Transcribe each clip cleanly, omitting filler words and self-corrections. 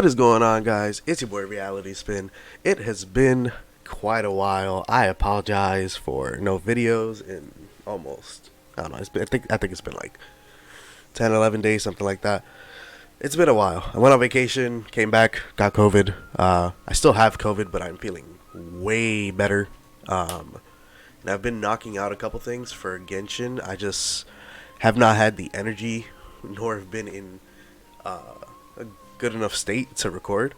What is going on, guys? It's your boy Reality Spin. It has been quite a while. I apologize for no videos in almost, I don't know. I think it's been like 10, 11 days, something like that. It's been a while. I went on vacation, came back, got COVID. I still have COVID, but I'm feeling way better. And I've been knocking out a couple things for Genshin. I just have not had the energy, nor have been in a good enough state to record.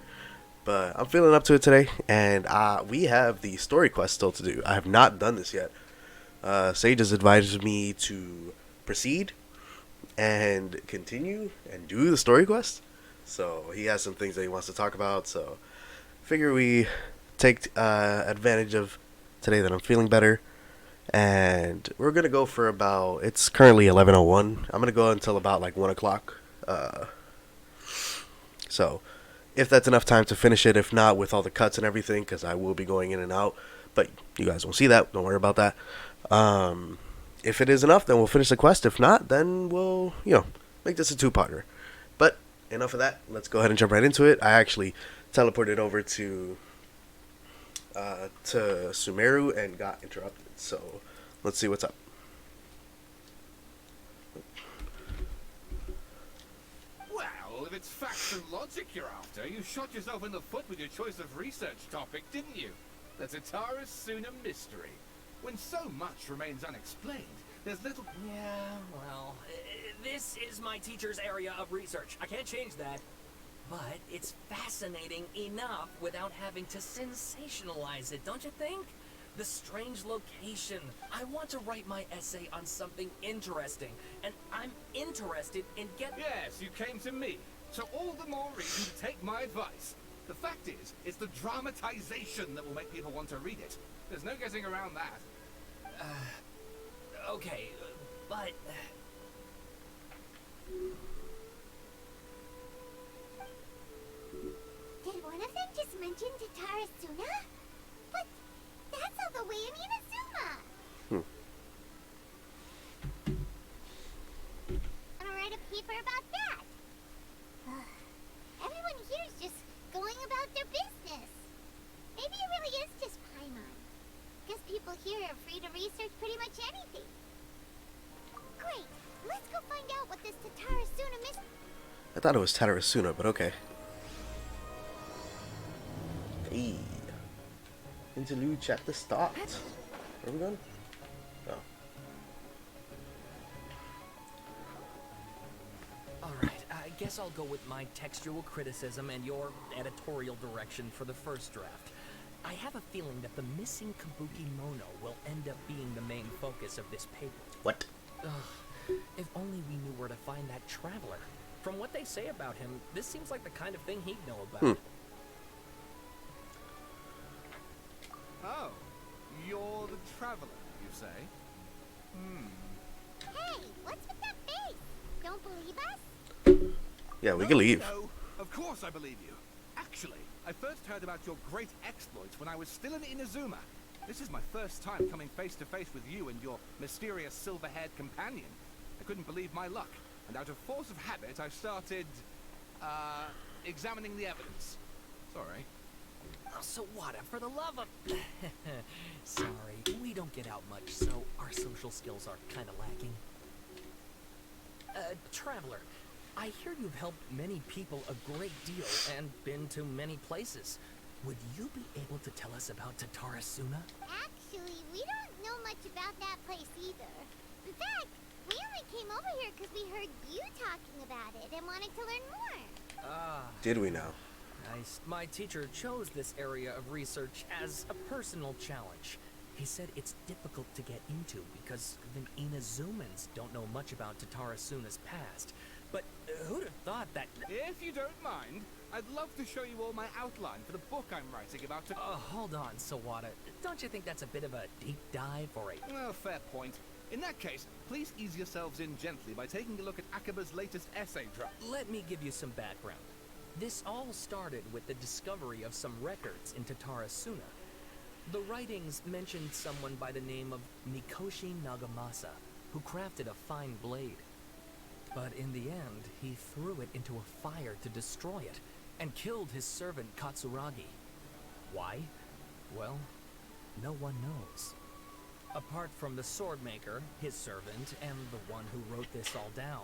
But I'm feeling up to it today, and we have the story quest still to do. I have not done this yet. Sage has advised me to proceed and continue and do the story quest. So he has some things that he wants to talk about. So figure we take advantage of today that I'm feeling better. And we're gonna go for about. It's currently 11:01. I'm gonna go until about like 1 o'clock. So if that's enough time to finish it, if not, with all the cuts and everything, because I will be going in and out. But you guys won't see that. Don't worry about that. If it is enough, then we'll finish the quest. If not, then we'll, make this a two-parter. But enough of that. Let's go ahead and jump right into it. I actually teleported over to Sumeru and got interrupted. So let's see what's up. Well, if it's facts and logic you're after, you shot yourself in the foot with your choice of research topic, didn't you? The Tatara Suna mystery. When so much remains unexplained, there's little... Yeah, well, this is my teacher's area of research. I can't change that. But it's fascinating enough without having to sensationalize it, don't you think? The strange location. I want to write my essay on something interesting, and I'm interested in getting... Yes, you came to me, so all the more reason to take my advice. The fact is, it's the dramatization that will make people want to read it. There's no getting around that. Okay, but... Did one of them just mention Tatara Suna? But that's all the way in Inazuma. Wanna write a paper about that? Everyone here is just going about their business. Maybe it really is just Paimon. Guess people here are free to research pretty much anything. Great, let's go find out what this Tatara Suna mystery... I thought it was Tatarasuna, but okay. Hey. Interlude chapter start. Where are we going? Oh. Alright, I guess I'll go with my textual criticism and your editorial direction for the first draft. I have a feeling that the missing Kabuki Mono will end up being the main focus of this paper. What? Ugh, if only we knew where to find that traveler. From what they say about him, this seems like the kind of thing he'd know about. Oh, you're the traveler, you say? Hey, what's with that face? Don't believe us? Yeah, we can leave. No, of course I believe you. Actually, I first heard about your great exploits when I was still in Inazuma. This is my first time coming face to face with you and your mysterious silver-haired companion. I couldn't believe my luck, and out of force of habit, I started, examining the evidence. Sorry. Oh, so what? For the love of... Sorry, we don't get out much, so our social skills are kind of lacking. Traveler, I hear you've helped many people a great deal and been to many places. Would you be able to tell us about Tatara Suna? Actually, we don't know much about that place either. In fact, we only came over here because we heard you talking about it and wanted to learn more. Ah. Did we now? Nice. My teacher chose this area of research as a personal challenge. He said it's difficult to get into because even Inazumans don't know much about Tatara Suna's past. But who'd have thought that... If you don't mind, I'd love to show you all my outline for the book I'm writing about to... hold on, Sawada. Don't you think that's a bit of a deep dive or a... Well, fair point. In that case, please ease yourselves in gently by taking a look at Akaba's latest essay draft. Let me give you some background. This all started with the discovery of some records in Tatara Suna. The writings mentioned someone by the name of Mikoshi Nagamasa, who crafted a fine blade. But in the end, he threw it into a fire to destroy it, and killed his servant Katsuragi. Why? Well, no one knows. Apart from the swordmaker, his servant, and the one who wrote this all down,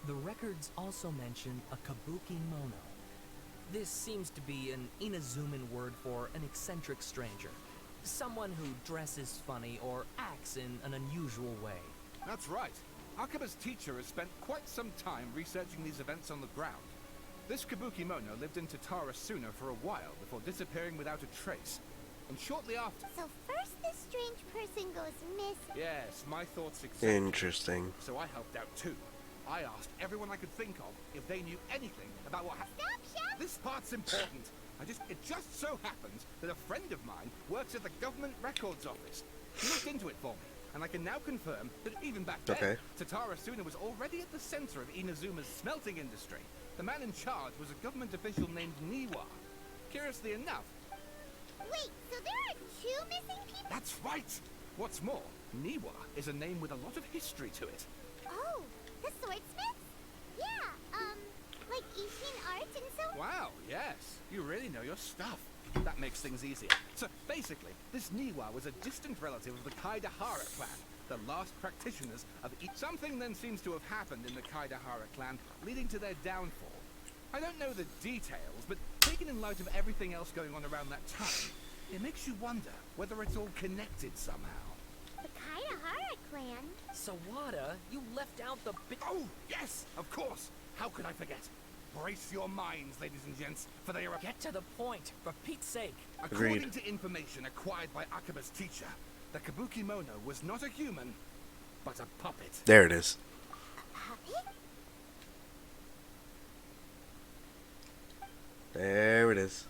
the records also mention a kabuki mono. This seems to be an Inazuman word for an eccentric stranger. Someone who dresses funny or acts in an unusual way. That's right. Akaba's teacher has spent quite some time researching these events on the ground. This kabuki mono lived in Tatara Suna for a while before disappearing without a trace. And shortly after... So first this strange person goes missing. Yes, my thoughts exactly. Interesting. So I helped out too. I asked everyone I could think of if they knew anything about what happened. Stop, Shep! This part's important. It just so happens that a friend of mine works at the government records office. He looked into it for me, and I can now confirm that even back then, Tatara Suna was already at the center of Inazuma's smelting industry. The man in charge was a government official named Niwa. Curiously enough... Wait, so there are 2 missing people? That's right! What's more, Niwa is a name with a lot of history to it. Oh, the swordsmith? Yeah, like Ishin art and so? Wow, yes. You really know your stuff. That makes things easier. So, basically, this Niwa was a distant relative of the Kaidahara clan, the last practitioners of each. Something then seems to have happened in the Kaidahara clan, leading to their downfall. I don't know the details, but taken in light of everything else going on around that time, it makes you wonder whether it's all connected somehow. The Kaidahara clan? Sawada, you left out the bit. Oh, yes, of course. How could I forget? Brace your minds, ladies and gents, for they are... Get to the point, for Pete's sake. According to information acquired by Akaba's teacher, the kabuki mono was not a human, but a puppet. There it is. A puppet? There it is.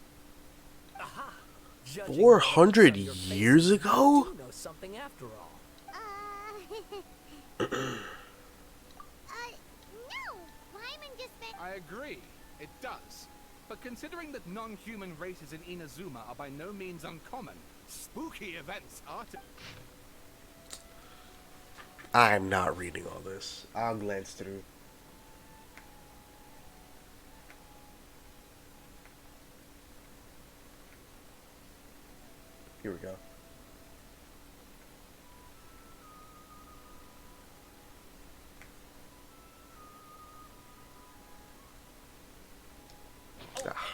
Aha! 400 years ago? You know something after all. No! Paimon just meant... I agree, it does. But considering that non-human races in Inazuma are by no means uncommon, spooky events are to... I'm not reading all this. I'll glance through. Here we go.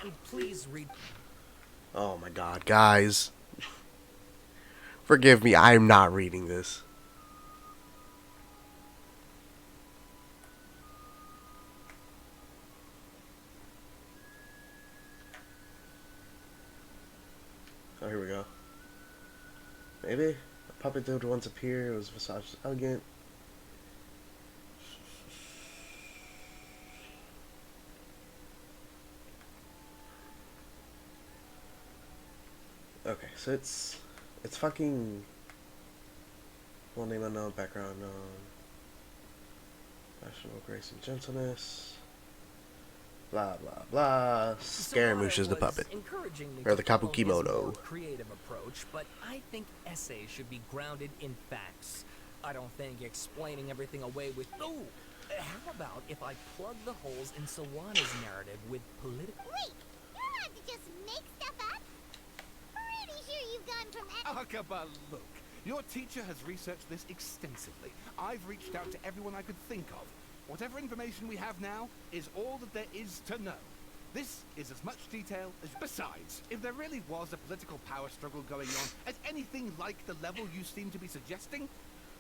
And please read. Oh my god, guys. Forgive me, I am not reading this. Oh, here we go. Maybe? A puppet did once appear, it was Visage elegant. Okay, so it's fucking full name unknown, background unknown, national grace and gentleness, blah blah blah. Scaramouche is the puppet, or the kabuki mono. Creative approach, but I think essays should be grounded in facts. I don't think explaining everything away with how about if I plug the holes in Sawada's narrative with political... Wait! You're allowed to just make stuff up? Pretty sure you've gone from... Akaba, look. Your teacher has researched this extensively. I've reached out to everyone I could think of. Whatever information we have now is all that there is to know. This is as much detail as... Besides, if there really was a political power struggle going on at anything like the level you seem to be suggesting,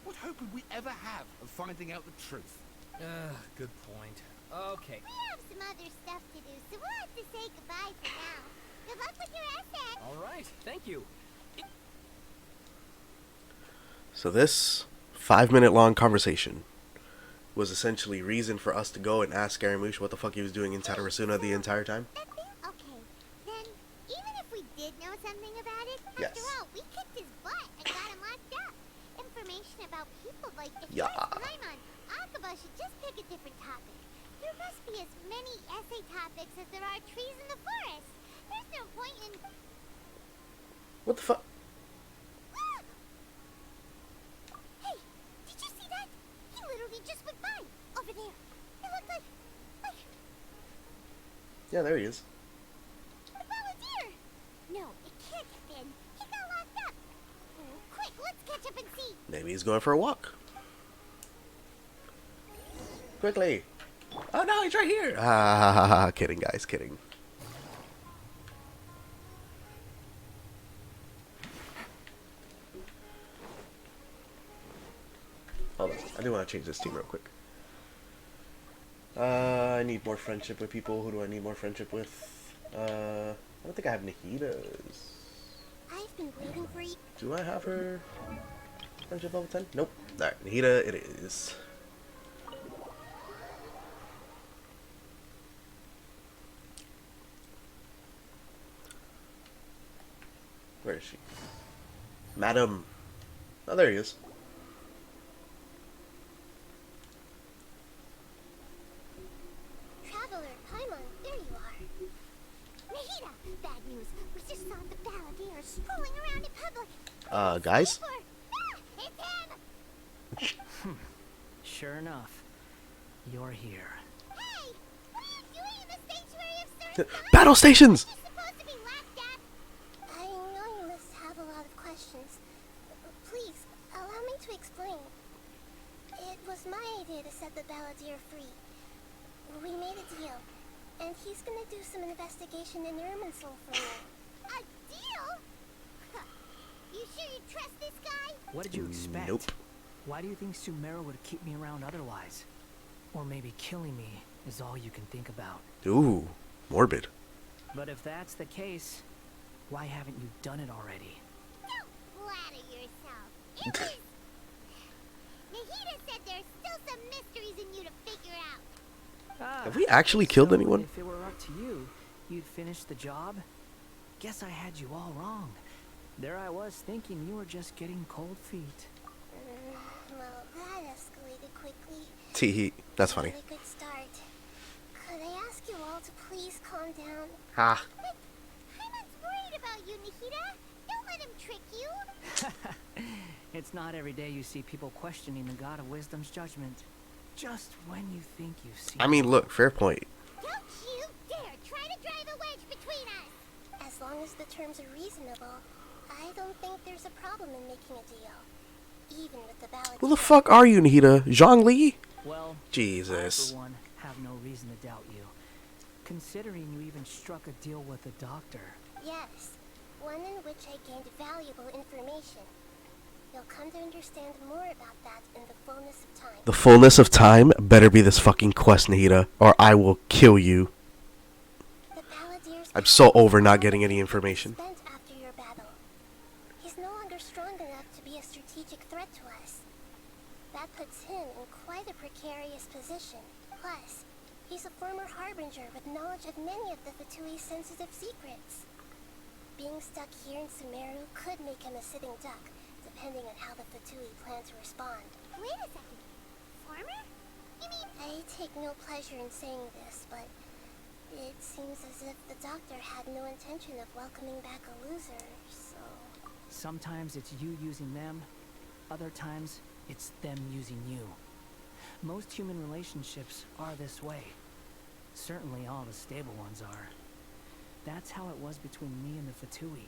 what hope would we ever have of finding out the truth? Good point. Okay. We have some other stuff to do, so we'll have to say goodbye for now. Good luck with your essay! Alright, thank you. So this 5-minute long conversation was essentially reason for us to go and ask Scaramouche what the fuck he was doing in Tatarasuna the entire time. Okay, then, even if we did know something about it, Yes. after all, we kicked his butt and got him locked up. Information about people like Yeah. Paimon, Akaba should just pick a different topic. There must be as many essay topics as there are trees in the forest. There's no point in... What the fuck? Look! Hey, did you see that? He literally just went by, over there. It looked like... Yeah, there he is. catch up and see. Maybe he's going for a walk. Quickly. Oh no, he's right here. Ah, kidding, guys, kidding. Hold on, I do want to change this team real quick. I need more friendship with people. Who do I need more friendship with? I don't think I have Nahita's. I've been waiting for you. Do I have her friendship level 10? Nope. Alright, Nahita it is. Where is she? Madam. Oh, there he is. Traveler, Paimon, there you are. Nahita, bad news. We just saw the balladeer strolling around in public. Guys? It's him! Sure enough, you're here. Hey! What are you doing in the sanctuary of Sir Battle stations! You're supposed to be laughed at. I know you must have a lot of questions. Please, allow me to explain. It was my idea to set the balladeer free. We made a deal, and he's gonna do some investigation in Irminsul for me. A deal? Huh. You sure you trust this guy? What did you expect? Nope. Why do you think Sumero would keep me around otherwise? Or maybe killing me is all you can think about. Ooh, morbid. But if that's the case, why haven't you done it already? Don't flatter yourself. It was... Nahita said there's still some mysteries in you to figure out. Have we actually killed So anyone? If it were up to you, you'd finish the job? Guess I had you all wrong. There I was thinking you were just getting cold feet. Well, that escalated quickly. Tee, that's funny. Not a good start. Could I ask you all to please calm down? Ha. But Paimon's worried about you, Nahita. Don't let him trick you. It's not every day you see people questioning the god of wisdom's judgment. Just when you think you've seen I mean, look, fair point. Don't you dare try to drive a wedge between us. As long as the terms are reasonable, I don't think there's a problem in making a deal. Even with the ballot. Who the fuck are you, Nahita? Zhongli? Well, Jesus. I, for one, have no reason to doubt you. Considering you even struck a deal with the doctor. Yes, one in which I gained valuable information. You'll come to understand more about that in the fullness of time. The fullness of time better be this fucking quest, Nahita, or I will kill you. The Balladeer's I'm so over not getting any information. spent after your battle. He's no longer strong enough to be a strategic threat to us. That puts him in quite a precarious position. Plus, he's a former harbinger with knowledge of many of the Fatui's sensitive secrets. Being stuck here in Sumeru could make him a sitting duck, depending on how the Fatui plan to respond. Wait a second. Farmer? You mean... I take no pleasure in saying this, but it seems as if the doctor had no intention of welcoming back a loser, so... Sometimes it's you using them, other times it's them using you. Most human relationships are this way. Certainly all the stable ones are. That's how it was between me and the Fatui.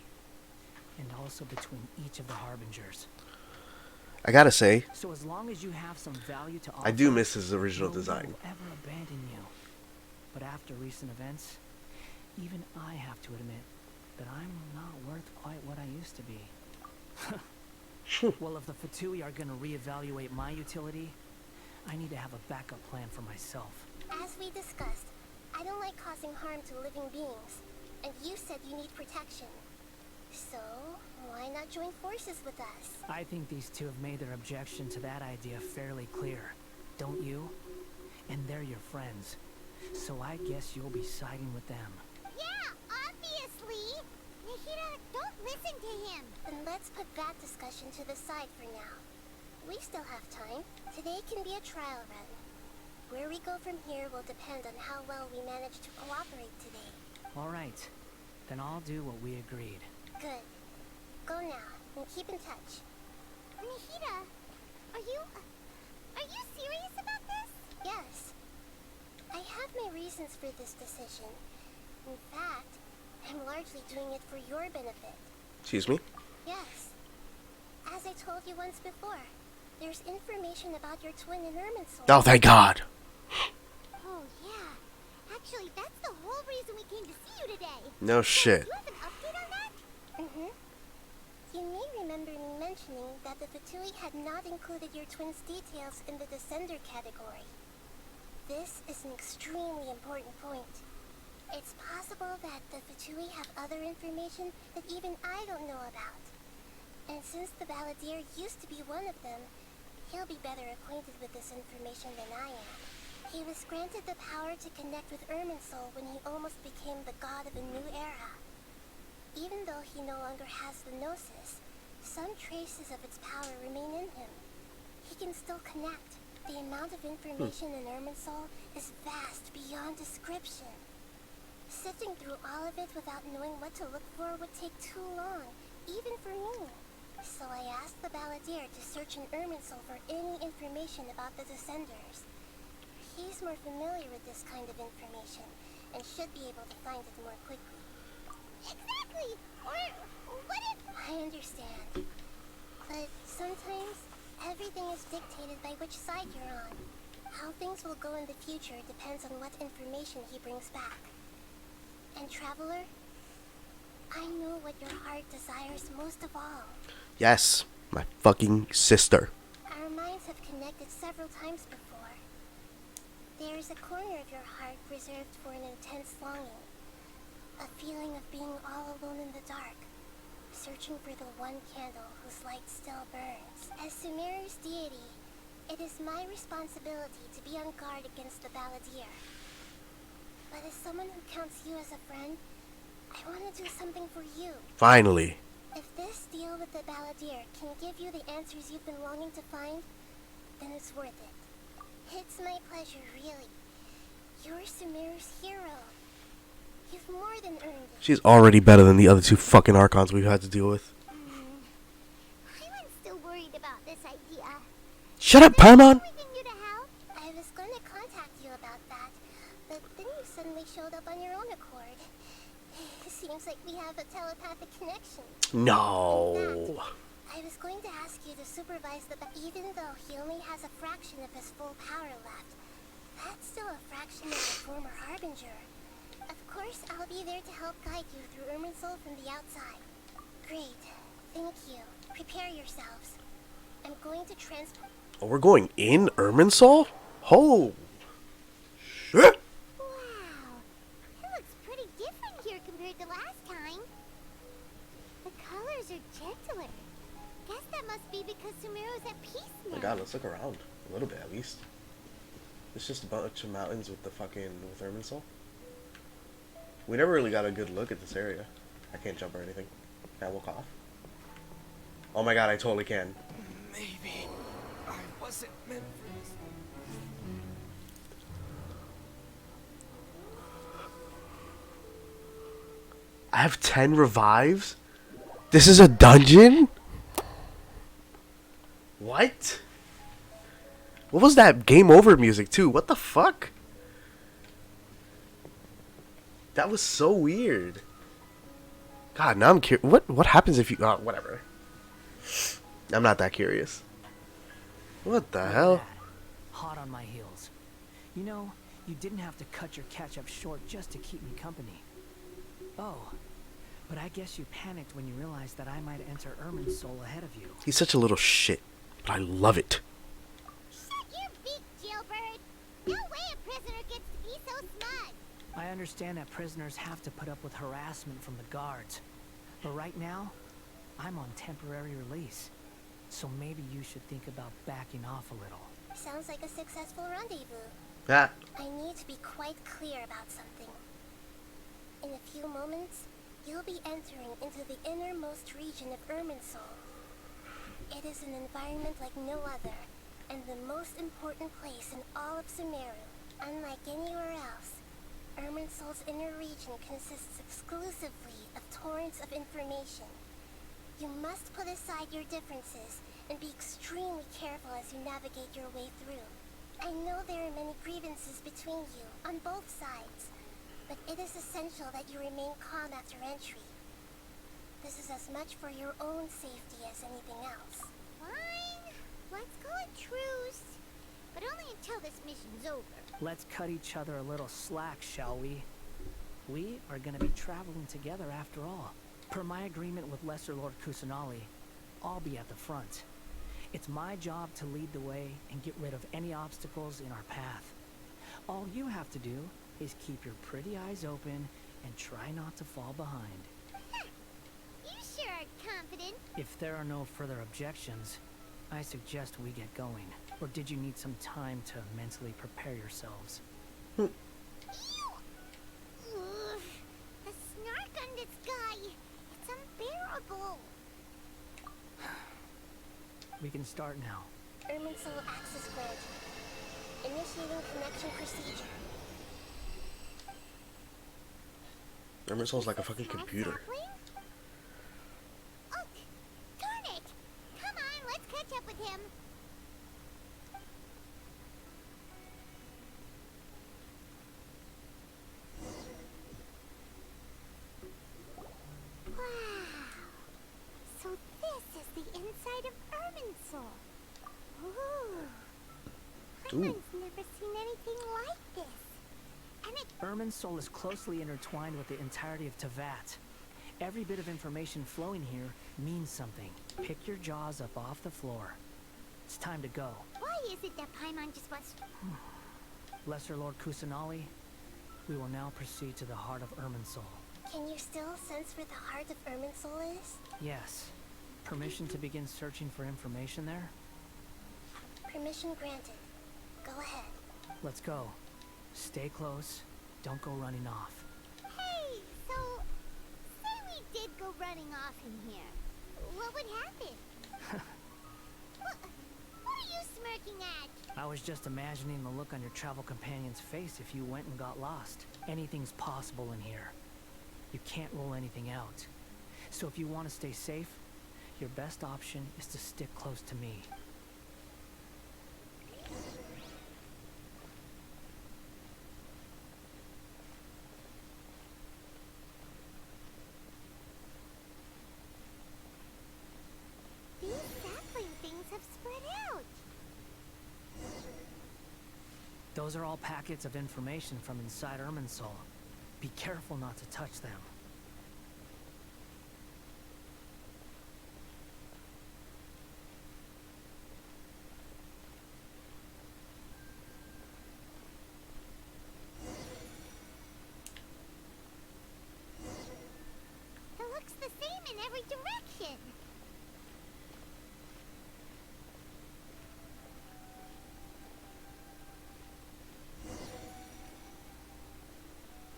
And also between each of the harbingers. I gotta say, So as long as you have some value to offer, I do miss his original no one design. will ever abandon you. But after recent events, even I have to admit that I'm not worth quite what I used to be. Well, if the Fatui are gonna reevaluate my utility, I need to have a backup plan for myself. As we discussed, I don't like causing harm to living beings, and you said you need protection. So, why not join forces with us? I think these two have made their objection to that idea fairly clear, don't you? And they're your friends, so I guess you'll be siding with them. Yeah, obviously! Nahita, don't listen to him! Then let's put that discussion to the side for now. We still have time. Today can be a trial run. Where we go from here will depend on how well we manage to cooperate today. Alright, then I'll do what we agreed. Good. Go now, and keep in touch. Nahita, are you serious about this? Yes. I have my reasons for this decision. In fact, I'm largely doing it for your benefit. Excuse me? Yes. As As I told you once before, there's information about your twin in Irminsul. Oh, thank God. Oh, yeah. Actually, that's the whole reason we came to see you today. No shit. Do you have an update on that? Mm-hmm. You may remember me mentioning that the Fatui had not included your twin's details in the Descender category. This is an extremely important point. It's possible that the Fatui have other information that even I don't know about. And since the Balladeer used to be one of them, he'll be better acquainted with this information than I am. He was granted the power to connect with Irminsul when he almost became the god of a new era. Even though he no longer has the Gnosis, some traces of its power remain in him. He can still connect. The amount of information in Irminsul is vast beyond description. Sifting through all of it without knowing what to look for would take too long, even for me. So I asked the Balladeer to search in Irminsul for any information about the Descenders. He's more familiar with this kind of information, and should be able to find it more quickly. Exactly! Or what if... I understand. But sometimes, everything is dictated by which side you're on. How things will go in the future depends on what information he brings back. And Traveler, I know what your heart desires most of all. Yes, my fucking sister. Our minds have connected several times before. There is a corner of your heart reserved for an intense longing. A feeling of being all alone in the dark, searching for the one candle whose light still burns. As Sumeru's deity, it is my responsibility to be on guard against the Balladeer. But as someone who counts you as a friend, I want to do something for you. Finally. If this deal with the Balladeer can give you the answers you've been longing to find, then it's worth it. It's my pleasure, really. You're Sumeru's hero. You've more than earned it. She's already better than the other two fucking Archons we've had to deal with. I was still worried about this idea. Shut up, Paimon! We can do to help. I was going to contact you about that, but then you suddenly showed up on your own accord. Seems like we have a telepathic connection. No. In fact, I was going to ask you to supervise even though he only has a fraction of his full power left. That's still a fraction of the former Harbinger. Of course, I'll be there to help guide you through Irminsul from the outside. Great. Thank you. Prepare yourselves. I'm going to transport... Oh, we're going in Irminsul? Oh. Shit. Wow. It looks pretty different here compared to last time. The colors are gentler. Guess that must be because Sumeru's at peace Oh now. my God, let's look around. A little bit, at least. It's just a bunch of mountains with with Irminsul. We never really got a good look at this area. I can't jump or anything. Can I walk off? Oh my God, I totally can. Maybe I wasn't meant for this. I have 10 revives? This is a dungeon? What? What was that game over music too? What the fuck? That was so weird. God, now I'm curious. What happens if you... Oh, whatever. I'm not that curious. What the hell? Hot on my heels. You know, you didn't have to cut your catch-up short just to keep me company. Oh, but I guess you panicked when you realized that I might enter Irminsul ahead of you. He's such a little shit, but I love it. Shut your beak, jailbird. No way a prisoner gets to be so smug. I understand that prisoners have to put up with harassment from the guards. But right now, I'm on temporary release. So maybe you should think about backing off a little. Sounds like a successful rendezvous. Ah, I need to be quite clear about something. In a few moments, you'll be entering into the innermost region of Irminsul. It is an environment like no other, and the most important place in all of Sumeru. Unlike anywhere else, Irminsul's inner region consists exclusively of torrents of information. You must put aside your differences and be extremely careful as you navigate your way through. I know there are many grievances between you, on both sides, but it is essential that you remain calm after entry. This is as much for your own safety as anything else. Fine. Let's call it truce. But only until this mission's over. Let's cut each other a little slack, shall we? We are gonna be traveling together after all. Per my agreement with Lesser Lord Kusanali, I'll be at the front. It's my job to lead the way and get rid of any obstacles in our path. All you have to do is keep your pretty eyes open and try not to fall behind. You sure are confident. If there are no further objections, I suggest we get going. Or did you need some time to mentally prepare yourselves? Ew. Ugh. The snark on this guy. It's unbearable. We can start now. Irminsul access granted. Initiating connection procedure. Emerald's like a fucking computer. Oh, darn it! Come on, let's catch up with him. Wow. So this is the inside of Irminsul. Ooh. I've never seen anything like this. And it Irminsul is closely intertwined with the entirety of Teyvat. Every bit of information flowing here means something. Pick your jaws up off the floor. It's time to go. Why is it that Paimon just wants... Lesser Lord Kusanali, we will now proceed to the heart of Irminsul. Can you still sense where the heart of Irminsul is? Yes. Permission to begin searching for information there? Permission granted. Go ahead. Let's go. Stay close. Don't go running off. Hey, so... Say we did go running off in here. What would happen? What are you smirking at? I was just imagining the look on your travel companion's face if you went and got lost. Anything's possible in here. You can't rule anything out. So if you want to stay safe, your best option is to stick close to me. These sapling things have spread out. Those are all packets of information from inside Irminsul. Be careful not to touch them. It looks the same in every direction.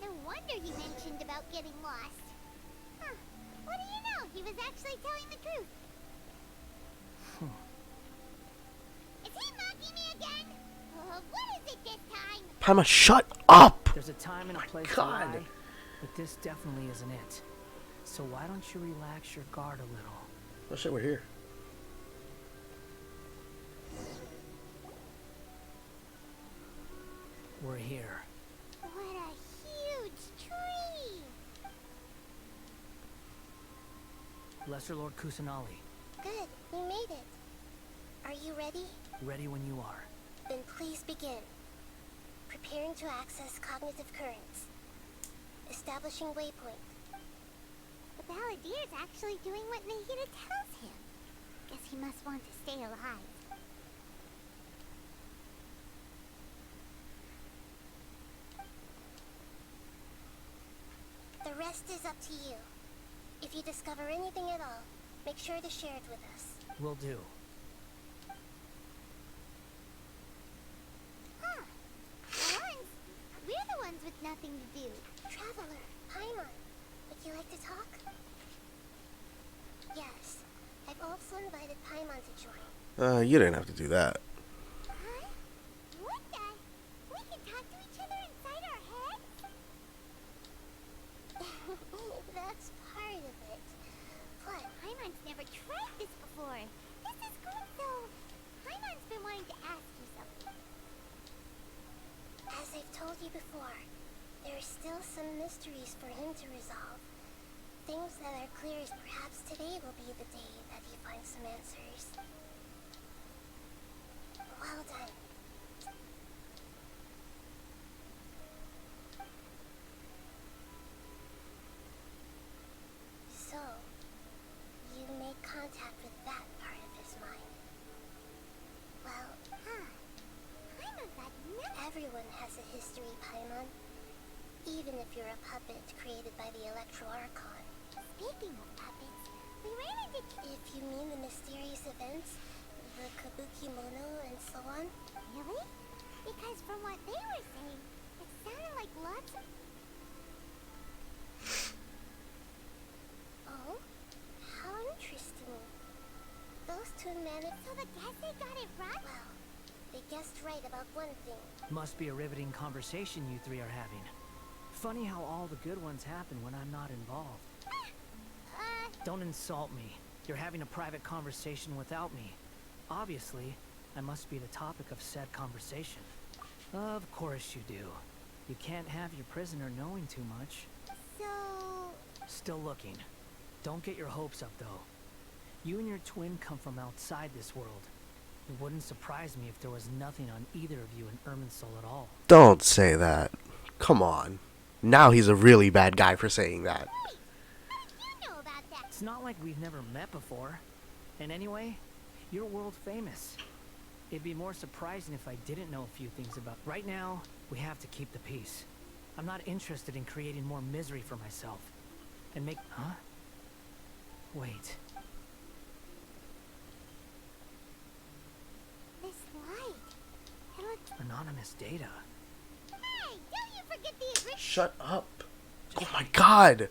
No wonder he mentioned about getting lost. Huh. What do you know? He was actually telling the truth. Is he mocking me again? What is it this time? Paimon, shut up! There's a time and a place to God. lie, but this definitely isn't it. So why don't you relax your guard a little? Oh shit, we're here. We're here. What a huge tree! Lesser Lord Kusanali, Good, you made it. Are you ready? ready when you are. Then please begin. Preparing to access cognitive currents. Establishing waypoint. The Balladeer's actually doing what Nahida tells him. Guess he must want to stay alive. The rest is up to you. If you discover anything at all, make sure to share it with us. Will do. Huh. For once, we're the ones with nothing to do. Traveler, Paimon, would you like to talk? Yes, I've also invited Paimon to join. You didn't have to do that. Huh? What the? We can talk to each other inside our heads? That's part of it. But Paimon's never tried this before. This is good, though. Paimon's been wanting to ask you something. as I've told you before, there are still some mysteries for him to resolve. Things that are clear as perhaps today will be the day that he finds some answers. Well done. So, you made contact with that part of his mind. Well, Paimon got nothing. everyone has a history, Paimon. Even if you're a puppet created by the Archon. Speaking of puppets, we ran into... If you mean the mysterious events, the kabuki mono and so on, Really? Because from what they were saying, it sounded like lots of... oh, how interesting. Those two managed... So the Gessie got it right? Well, they guessed right about one thing. Must be a riveting conversation you three are having. Funny how all the good ones happen when I'm not involved. Don't insult me. You're having a private conversation without me. Obviously, I must be the topic of said conversation. Of course you do. You can't have your prisoner knowing too much. So... Still looking. Don't get your hopes up, though. You and your twin come from outside this world. It wouldn't surprise me if there was nothing on either of you in Irminsul at all. Don't say that. Come on. Now he's a really bad guy for saying that. Wait! How did you know about that? It's not like we've never met before. And anyway, you're world famous. It'd be more surprising if I didn't know a few things about... Right now, we have to keep the peace. I'm not interested in creating more misery for myself. And make... Huh? Wait. This light. It looks... Anonymous data. Hey! Don't you forget the agreement! Shut up. Oh my god.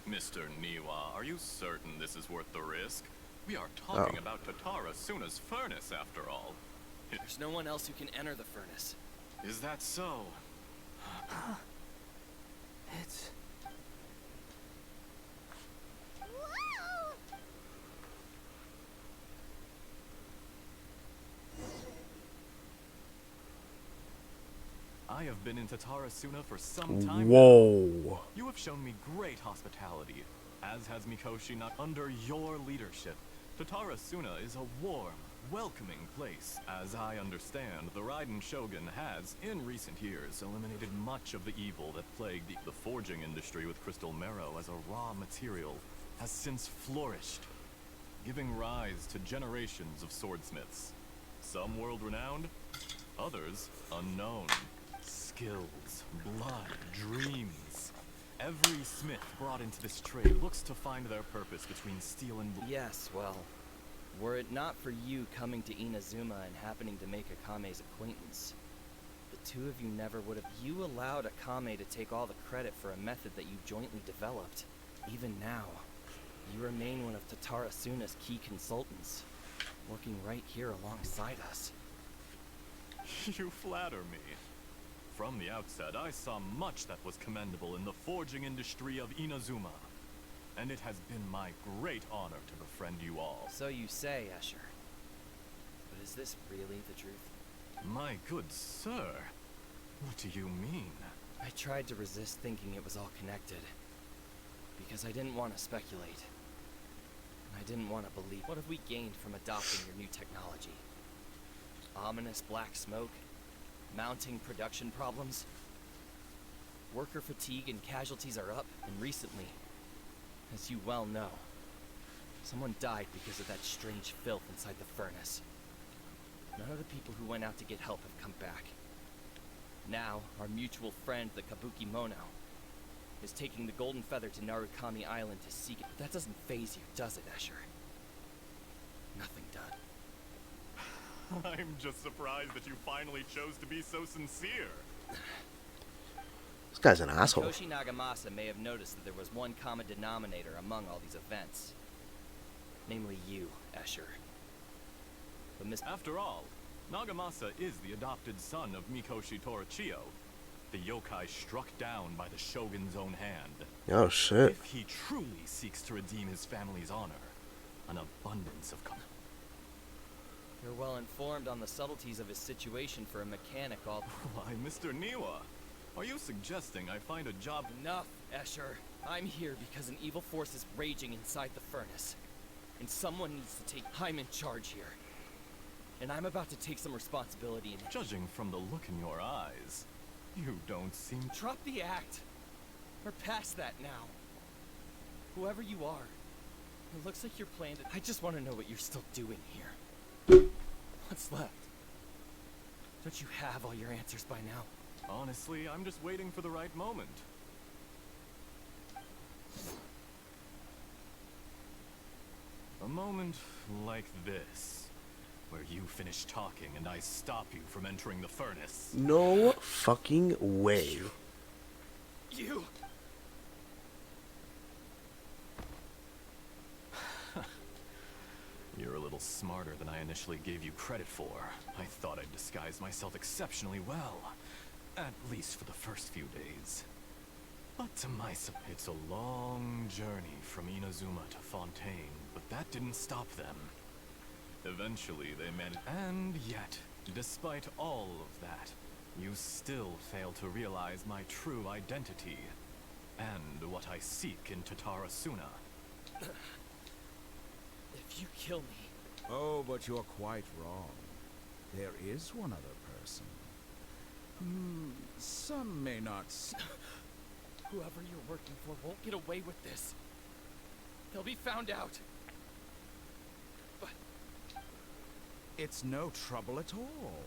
Mr. Niwa, are you certain this is worth the risk? We are talking about Tatara Suna's furnace, after all. There's no one else who can enter the furnace. Is that so? It's... Whoa! I have been in Tatara Suna for some time. Whoa. You have shown me great hospitality, as has Mikoshi. Not under your leadership, Tatara Suna is a warm, welcoming place. As I understand, the Raiden Shogun has, in recent years, eliminated much of the evil that plagued the forging industry, with crystal marrow as a raw material, has since flourished, giving rise to generations of swordsmiths. Some world-renowned, others unknown. Skills, blood, dreams. Every smith brought into this trade looks to find their purpose between steel and Yes, well, were it not for you coming to Inazuma and happening to make Akame's acquaintance, the two of you never would have... You allowed Akame to take all the credit for a method that you jointly developed. Even now, you remain one of Tatara Suna's key consultants, working right here alongside us. You flatter me. From the outset, I saw much that was commendable in the forging industry of Inazuma. And it has been my great honor to befriend you all. So you say, Escher. But is this really the truth? My good sir, what do you mean? I tried to resist thinking it was all connected. Because I didn't want to speculate. And I didn't want to believe. What have we gained from adopting your new technology? Ominous black smoke? Mounting production problems? Worker fatigue and casualties are up, and recently, as you well know, someone died because of that strange filth inside the furnace. None of the people who went out to get help have come back. Now, our mutual friend, the Kabuki Mono, is taking the Golden Feather to Narukami Island to seek it. But that doesn't faze you, does it, Escher? Nothing does. I'm just surprised that you finally chose to be so sincere. This guy's an asshole. Koshi Nagamasa may have noticed that there was one common denominator among all these events. Namely you, Escher. But After all, Nagamasa is the adopted son of Mikoshi Torichio, the yokai struck down by the Shogun's own hand. Oh shit. If he truly seeks to redeem his family's honor, an abundance of You're well informed on the subtleties of his situation for a mechanic all... Why, Mr. Niwa, Are you suggesting I find a job? Enough, Escher. I'm here because an evil force is raging inside the furnace. And someone needs to take... I'm in charge here. And I'm about to take some responsibility in it. Judging from the look in your eyes, you don't seem... Drop the act. We're past that now. Whoever you are, it looks like you're planning to... I just want to know what you're still doing here. What's left? Don't you have all your answers by now? Honestly, I'm just waiting for the right moment. A moment like this, where you finish talking and I stop you from entering the furnace. No fucking way. You! You're a little smarter than I initially gave you credit for. I thought I'd disguised myself exceptionally well. At least for the first few days. But to my surprise, it's a long journey from Inazuma to Fontaine, but that didn't stop them. Eventually they managed, and yet, despite all of that, you still fail to realize my true identity, and what I seek in Tatarasuna. If you kill me... Oh, but you're quite wrong. There is one other person. Some may not... Whoever you're working for won't get away with this. They'll be found out. But... It's no trouble at all.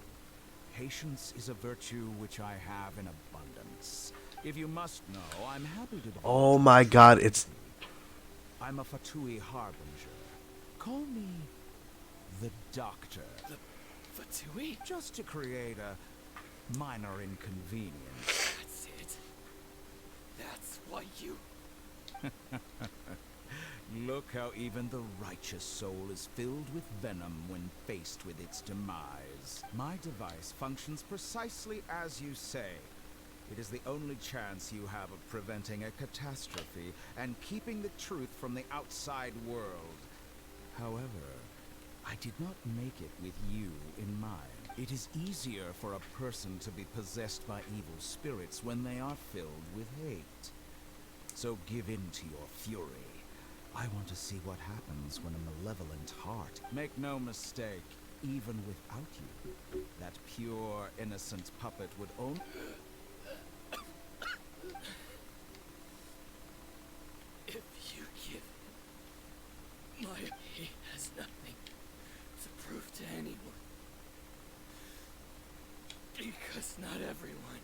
Patience is a virtue which I have in abundance. If you must know, I'm happy to... Oh my god, it's... I'm a Fatui harbinger. Call me the Doctor. The Fatui? Just to create a minor inconvenience. That's it. That's why you... Look how even the righteous soul is filled with venom when faced with its demise. My device functions precisely as you say. It is the only chance you have of preventing a catastrophe and keeping the truth from the outside world. However, I did not make it with you in mind. It is easier for a person to be possessed by evil spirits when they are filled with hate. So give in to your fury. I want to see what happens when a malevolent heart... Make no mistake, even without you, that pure, innocent puppet would only... If you give... He has nothing to prove to anyone. Because not everyone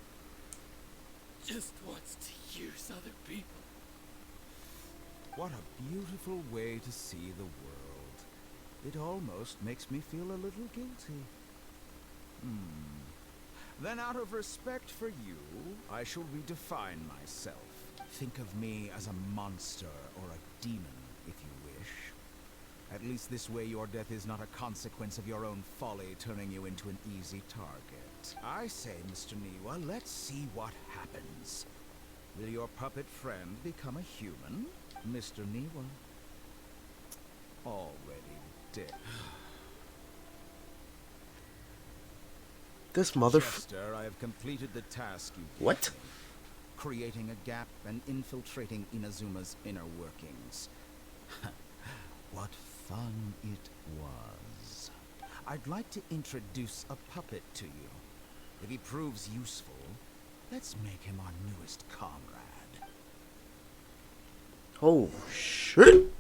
just wants to use other people. What a beautiful way to see the world. It almost makes me feel a little guilty. Then out of respect for you, I shall redefine myself. Think of me as a monster or a demon, if you wish. At least this way your death is not a consequence of your own folly turning you into an easy target. I say, Mr. Niwa, let's see what happens. Will your puppet friend become a human? Mr. Niwa? Already dead. This mother... Chester, I have completed the task you gave What? me, creating a gap and infiltrating Inazuma's inner workings. What fun it was. I'd like to introduce a puppet to you. If he proves useful, let's make him our newest comrade. Oh, shit.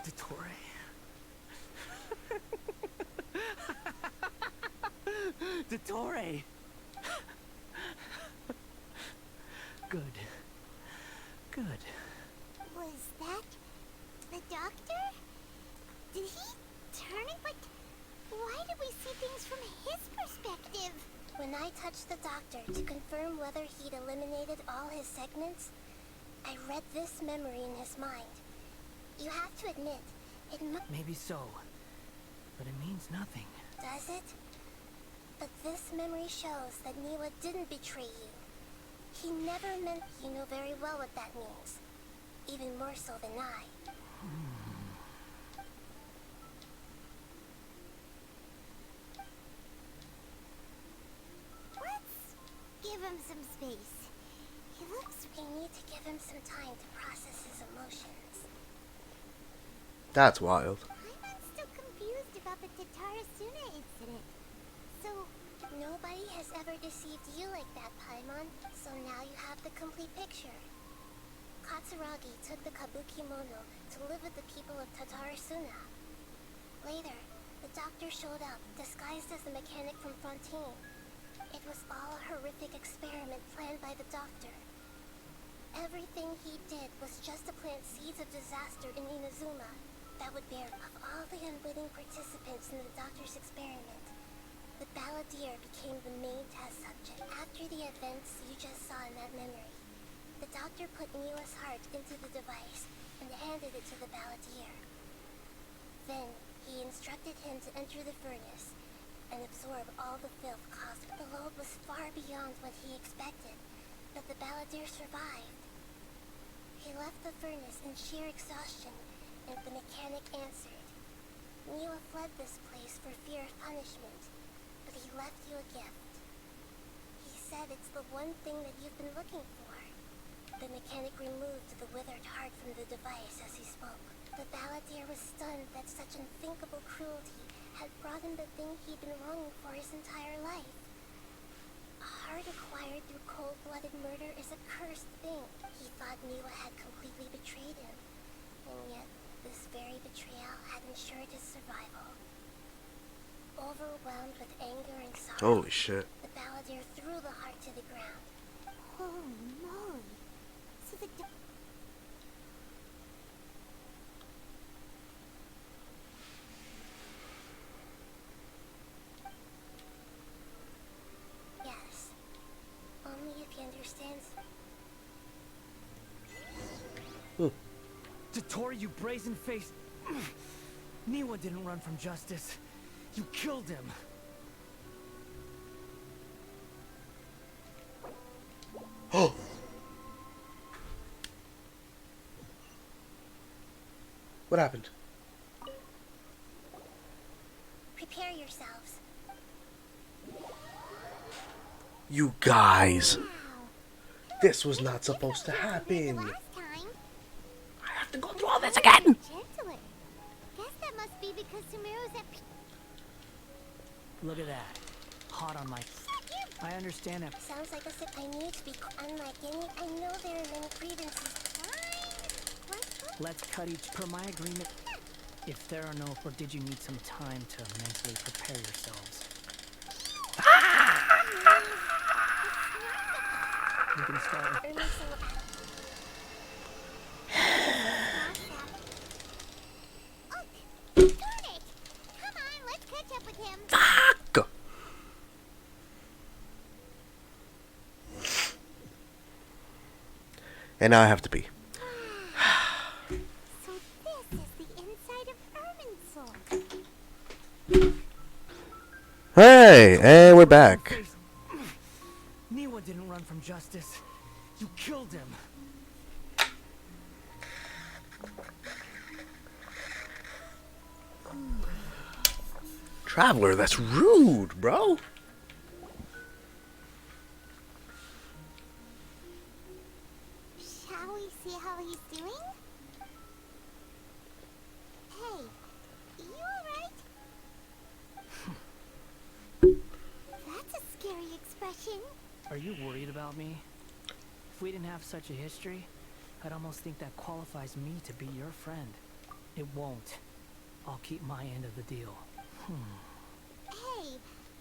Dottore. Dottore. Good. Good. Was that the doctor? Did he turn it? But why did we see things from his perspective? When I touched the doctor to confirm whether he'd eliminated all his segments, I read this memory in his mind. You have to admit, it Maybe so. But it means nothing. does it? But this memory shows that Niwa didn't betray you. He never meant you know very well what that means. Even more so than I. face. He looks... We need to give him some time to process his emotions. That's wild. I'm still confused about the Tatarasuna incident. So, nobody has ever deceived you like that, Paimon, so now you have the complete picture. Katsuragi took the Kabuki Mono to live with the people of Tatarasuna. Later, the doctor showed up, disguised as the mechanic from Fontaine. It was all a horrific experiment planned by the doctor. Everything he did was just to plant seeds of disaster in Inazuma that would bear. Of all the unwitting participants in the doctor's experiment, the balladeer became the main test subject. After the events you just saw in that memory, the doctor put Niwa's heart into the device and handed it to the balladeer. Then, he instructed him to enter the furnace and absorb all the filth caused. The load was far beyond what he expected, but the balladeer survived. He left the furnace in sheer exhaustion, and the mechanic answered. Niwa fled this place for fear of punishment, but he left you a gift. He said it's the one thing that you've been looking for. The mechanic removed the withered heart from the device as he spoke. The balladeer was stunned that such unthinkable cruelty had brought him the thing he'd been longing for his entire life. A heart acquired through cold-blooded murder is a cursed thing. He thought Niwa had completely betrayed him, and yet this very betrayal had ensured his survival. Overwhelmed with anger and sorrow, Holy shit. the balladeer threw the heart to the ground. holy moly. So the Yes. Only if he understands. Tottori, you brazen-faced... Niwa didn't run from justice. You killed him. Oh. What happened? Prepare yourselves. You guys. This was not supposed to the happen. last time, I have to go through all this again. gentler. Guess that must be because Sumeru's at Look at that. Hot on my... I understand it. Sounds like as if I need to be unlike any. I know there are many grievances. Let's cut each per my agreement. If there are no, or did you need some time to mentally prepare yourselves? You can start. Darn it! Come on, let's catch up with him. Fuck. And now I have to pee. So this is the inside of Irminsul. Hey, and we're back. Niwa didn't run from justice. You killed him. Traveler, that's rude, bro. Shall we see how he's doing? Hey, you alright? That's a scary expression. Are you worried about me? If we didn't have such a history, I'd almost think that qualifies me to be your friend. It won't. I'll keep my end of the deal. Hey,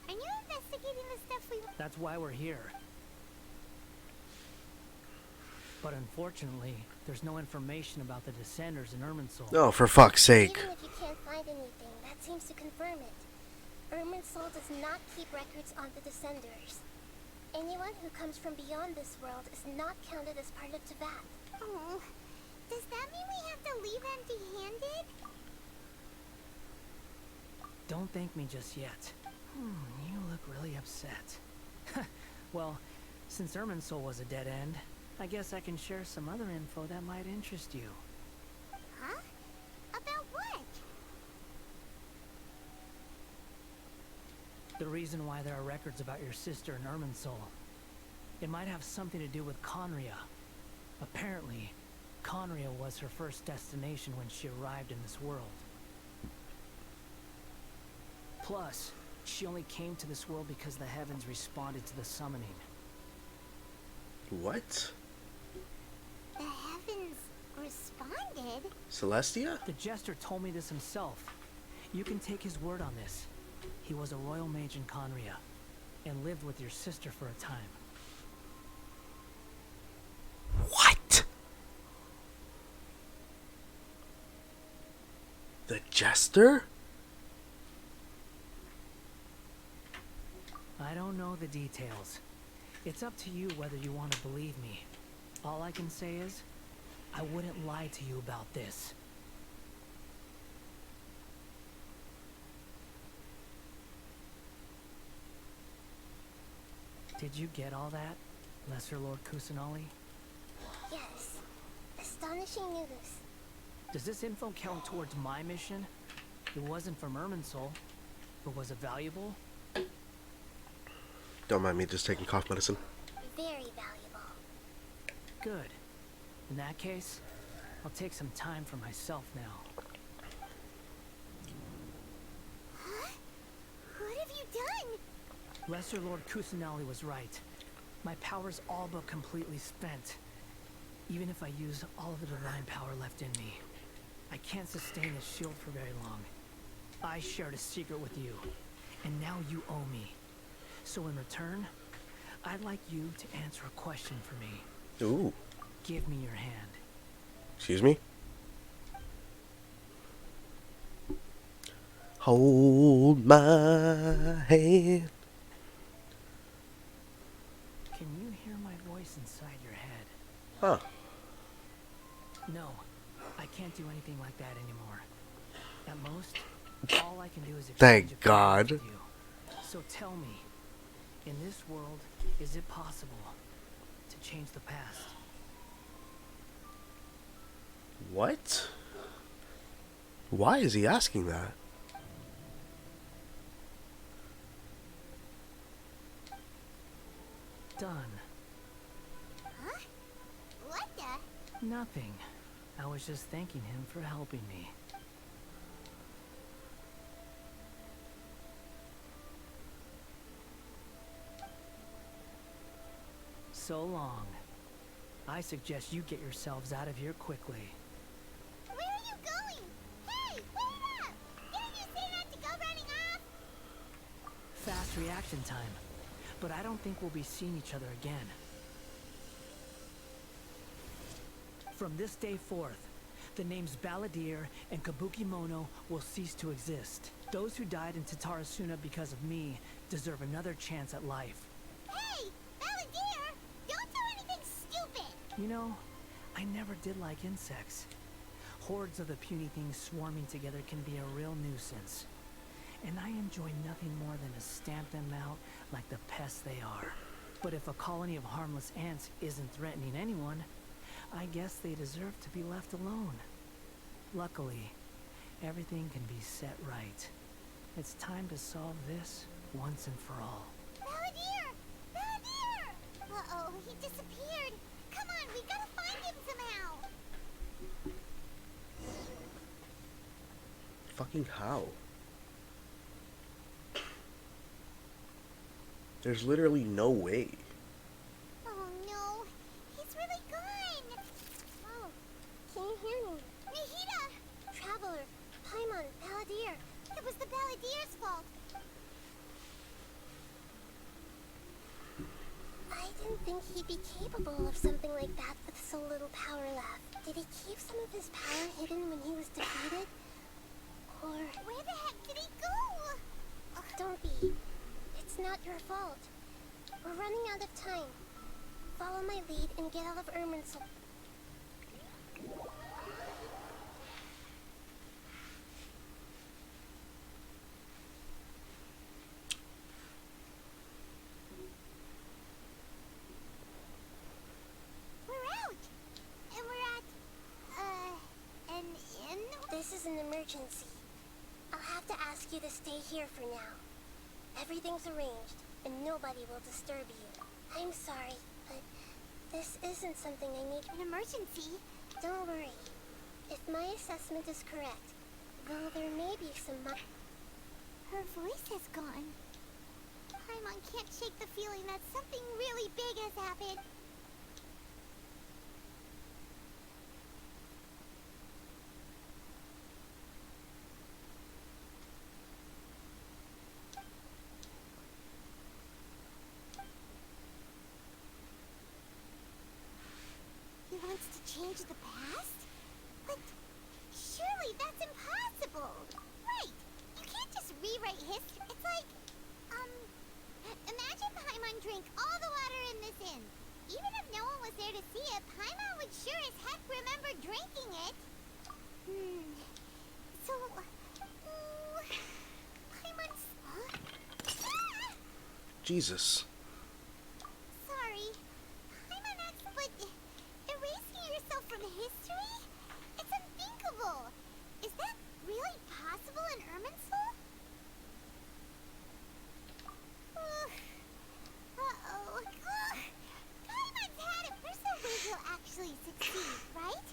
are you investigating the stuff we... That's why we're here. But unfortunately, there's no information about the Descenders in Irminsul. Oh, for fuck's sake. Even if you can't find anything, that seems to confirm it. Irminsul does not keep records on the Descenders. Anyone who comes from beyond this world is not counted as part of Teyvat. Oh, does that mean we have to leave empty-handed? Don't thank me just yet. You look really upset. Well, since Irminsul was a dead end, I guess I can share some other info that might interest you. Huh? About what? The reason why there are records about your sister in Irminsul. It might have something to do with Conria. Apparently, Conria was her first destination when she arrived in this world. Plus, she only came to this world because the heavens responded to the summoning. What? The heavens responded? Celestia? The Jester told me this himself. You can take his word on this. He was a royal mage in Conria, and lived with your sister for a time. What? The Jester? I don't know the details. It's up to you whether you want to believe me. All I can say is, I wouldn't lie to you about this. Did you get all that, Lesser Lord Kusanali? Yes. Astonishing news. Does this info count towards my mission? It wasn't from Irminsul, but was it valuable? Don't mind me just taking cough medicine. Very valuable. Good. In that case, I'll take some time for myself now. Huh? What have you done? Lesser Lord Kusanali was right. My power's all but completely spent. Even if I use all of the divine power left in me, I can't sustain this shield for very long. I shared a secret with you, and now you owe me. So in return, I'd like you to answer a question for me. Ooh. Give me your hand. Excuse me? Hold my hand. Can you hear my voice inside your head? Huh. No, I can't do anything like that anymore. At most, all I can do is Thank exchange a few God. words with you. So tell me, in this world, is it possible to change the past? What? Why is he asking that? Done. Huh? What the? Nothing. I was just thanking him for helping me. So long. I suggest you get yourselves out of here quickly. Where are you going? Hey, wait up! Didn't you say not to go running off? Fast reaction time. But I don't think we'll be seeing each other again. From this day forth, the names Balladeer and Kabukimono will cease to exist. Those who died in Tatarasuna because of me deserve another chance at life. Hey, Balladeer! Don't do anything stupid! You know, I never did like insects. Hordes of the puny things swarming together can be a real nuisance. And I enjoy nothing more than to stamp them out like the pests they are. But if a colony of harmless ants isn't threatening anyone, I guess they deserve to be left alone. Luckily, everything can be set right. It's time to solve this once and for all. Balladeer! Balladeer! Uh-oh, he disappeared. Come on, we gotta find him somehow. Fucking how? There's literally no way. Oh no, he's really gone. Oh, can you hear me? Nihida! Traveler, Paimon, Balladeer. It was the Balladeer's fault. I didn't think he'd be capable of something like that with so little power left. Did he keep some of his power hidden when he was defeated? Or... Where the heck did he go? Don't be. It's not your fault. We're running out of time. Follow my lead and get out of Irminsul. We're out! And we're at, an inn? This is an emergency. I'll have to ask you to stay here for now. Everything's arranged, and nobody will disturb you. I'm sorry. This isn't something I need. An emergency? Don't worry. If my assessment is correct, though there may be some Her voice is gone. Paimon can't shake the feeling that something really big has happened. He wants to change the past? But surely that's impossible! Right! You can't just rewrite history. It's like, imagine Paimon drank all the water in this inn. Even if no one was there to see it, Paimon would sure as heck remember drinking it. So, Paimon's... Jesus. Sorry. Paimon acts, but erasing yourself from history? It's unthinkable. Is that really possible in Irminsul? Uh-oh. Paimon's had it. There's no way he'll actually succeed, right?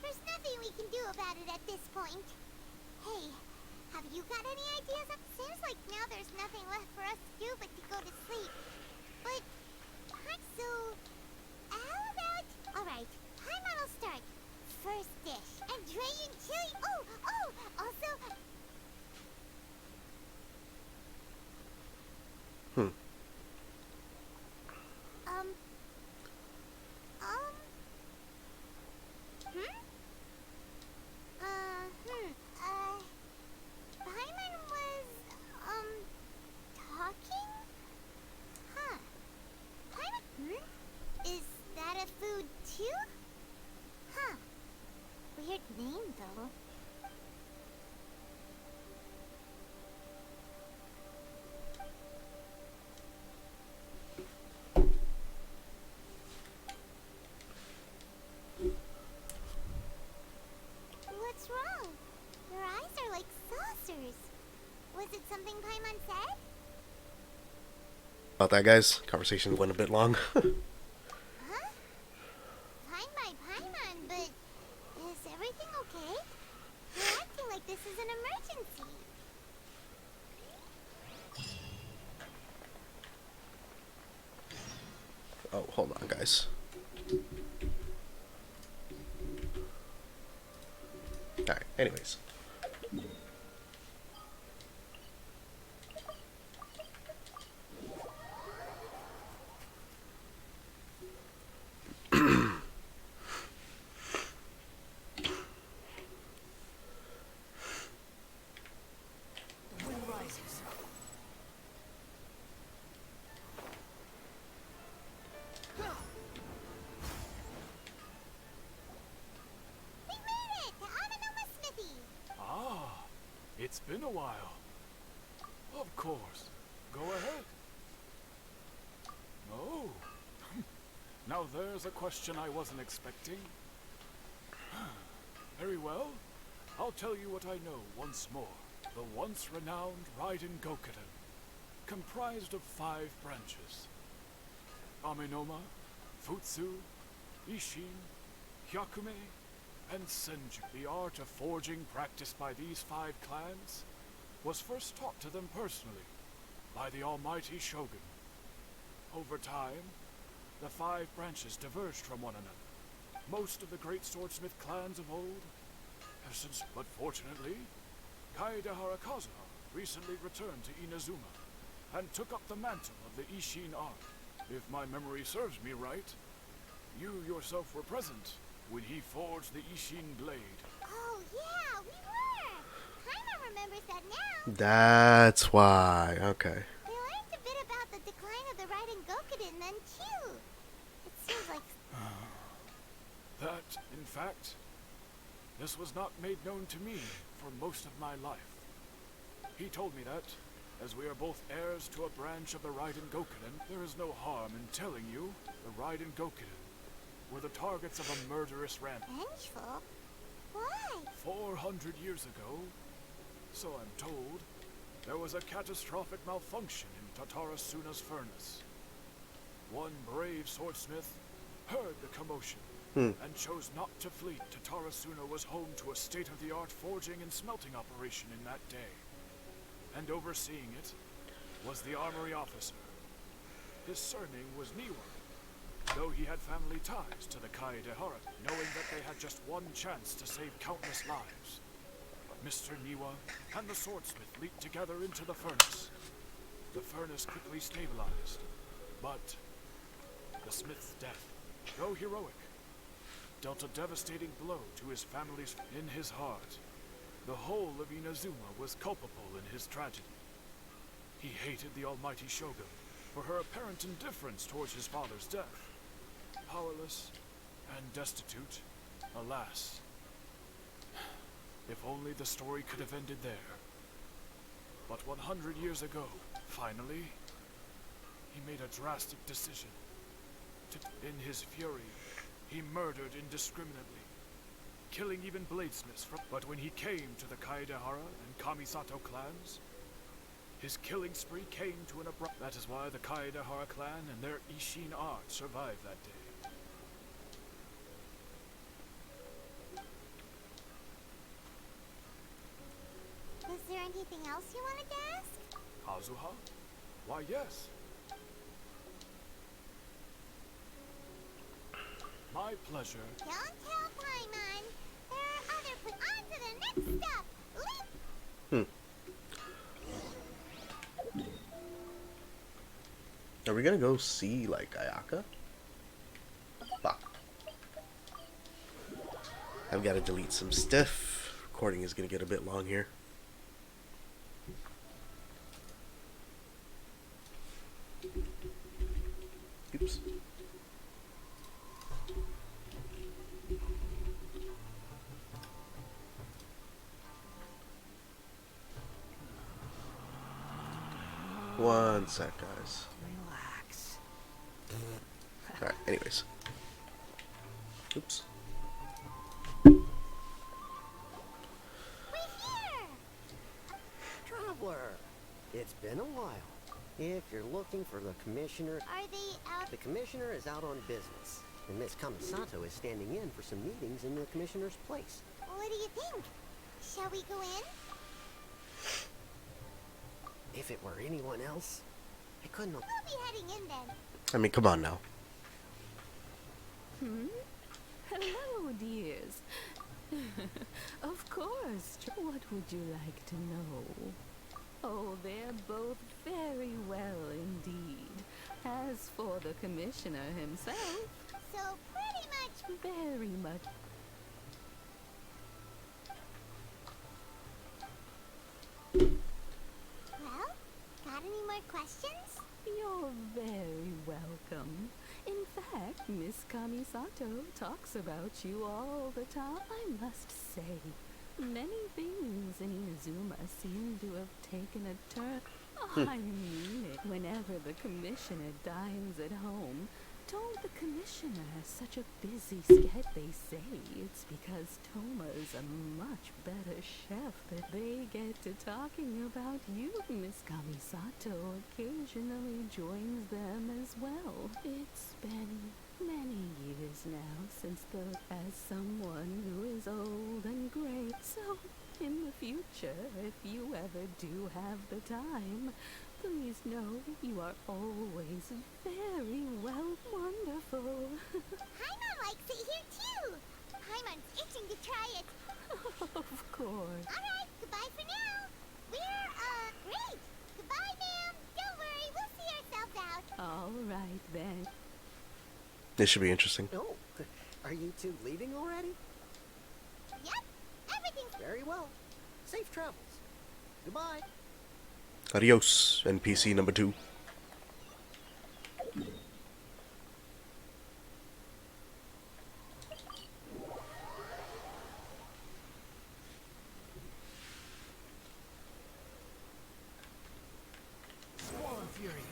There's nothing we can do about it at this point. Hey, have you got any ideas? Seems like now there's nothing left for us to do but to go to sleep. But, so, how about... Alright, Paimon will start. First dish, and dragon chili. Also... Paimon was, talking? Huh. Paimon, is that a food too? Huh. Weird name, though. What's wrong? Your eyes are like saucers. Was it something Paimon said? About that, guys. Conversation went a bit long. Huh? Fine by Paimon, but is everything okay? You're acting like this is an emergency. Oh, hold on, guys. Alright, anyways. The wind rises. We made it to Amanoma Smithy. Ah, it's been a while. Of course. Go ahead. Oh. Now there's a question I wasn't expecting. Very well. I'll tell you what I know once more. The once renowned Raiden Gokuden, comprised of 5 branches. Amenoma, Futsu, Ishin, Hyakume, and Senju. The art of forging practiced by these 5 clans was first taught to them personally by the almighty Shogun. Over time, the 5 branches diverged from one another. Most of the great swordsmith clans of old have since, but fortunately, Kaede Harakazuha recently returned to Inazuma and took up the mantle of the Ishin art. If my memory serves me right, you yourself were present when he forged the Ishin blade. Oh, yeah, we were. Paimon remembers that now. That's why. Okay. We learned a bit about the decline of the Raiden Gokuden then, too. It seems like... That, in fact, this was not made known to me for most of my life. He told me that, as we are both heirs to a branch of the Raiden Gokuden, there is no harm in telling you the Raiden Gokuden were the targets of a murderous rampage. Vengeful? Why? For 400 years ago, so I'm told, there was a catastrophic malfunction in Tatarasuna's furnace. One brave swordsmith heard the commotion and chose not to flee. Tatarasuna was home to a state-of-the-art forging and smelting operation in that day. And overseeing it was the armory officer. His surname was Niwa, though he had family ties to the Kaedehara, knowing that they had just one chance to save countless lives. Mr. Niwa and the swordsmith leaped together into the furnace. The furnace quickly stabilized, but the smith's death, though heroic, dealt a devastating blow to his family's. In his heart, the whole of Inazuma was culpable in his tragedy. He hated the almighty Shogun for her apparent indifference towards his father's death. Powerless and destitute, alas. If only the story could have ended there. But 100 years ago, finally, he made a drastic decision. In his fury, he murdered indiscriminately, killing even bladesmiths. But when he came to the Kaedehara and Kamisato clans, his killing spree came to an abrupt. That is why the Kaedehara clan and their Ishin art survived that day. Was there anything else you wanted to ask? Kazuha? Why, yes. My pleasure. Don't tell Paimon. There are other. Put on to the next step. Leap. Are we gonna go see, like, Ayaka? Fuck. I've gotta delete some stuff. Recording is gonna get a bit long here. Oops. One sec, guys. Relax. Alright, anyways. Oops. We're here. Traveler, it's been a while. If you're looking for the commissioner, Are they out? the commissioner is out on business, and Miss Kamisato is standing in for some meetings in the commissioner's place. What do you think? Shall we go in? If it were anyone else, I couldn't have. We'll be heading in then. I mean, come on now. Hello, dears. Of course. What would you like to know? Oh, they're both very well indeed. As for the commissioner himself, So pretty much. very much. Well, got any more questions? You're very welcome. In fact, Miss Kamisato talks about you all the time. I must say, many things in Inazuma seem to have taken a turn. Oh, I mean it. Whenever the commissioner dines at home, don't the commissioner has such a busy schedule? They say it's because Toma's a much better chef that they get to talking about you. Miss Kamisato occasionally joins them as well. It's been many years now since as someone who is old and gray. So, in the future, if you ever do have the time, please know you are always very well. Wonderful. Paimon likes it here too. Paimon's itching to try it. Of course. Alright, goodbye for now. We're, great. Goodbye, ma'am. Don't worry, we'll see ourselves out. All right then. This should be interesting. Oh, are you two leaving already? Yep, everything's Very well. Safe travels. Goodbye. Adios, NPC number 2. Swan Fury.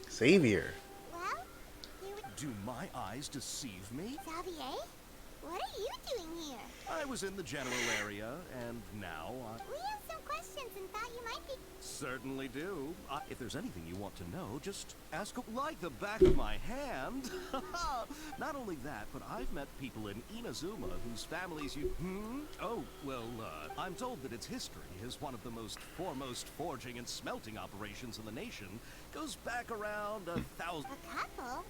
Savior. well. Here we Do my eyes deceive me? Xavier? What are you doing here? I was in the general area, and now We have some questions and thought you might be... certainly do. If there's anything you want to know, just ask like the back of my hand. Not only that, but I've met people in Inazuma whose families you... Oh, well, I'm told that its history is one of the most foremost forging and smelting operations in the nation. Goes back around 1,000... A couple?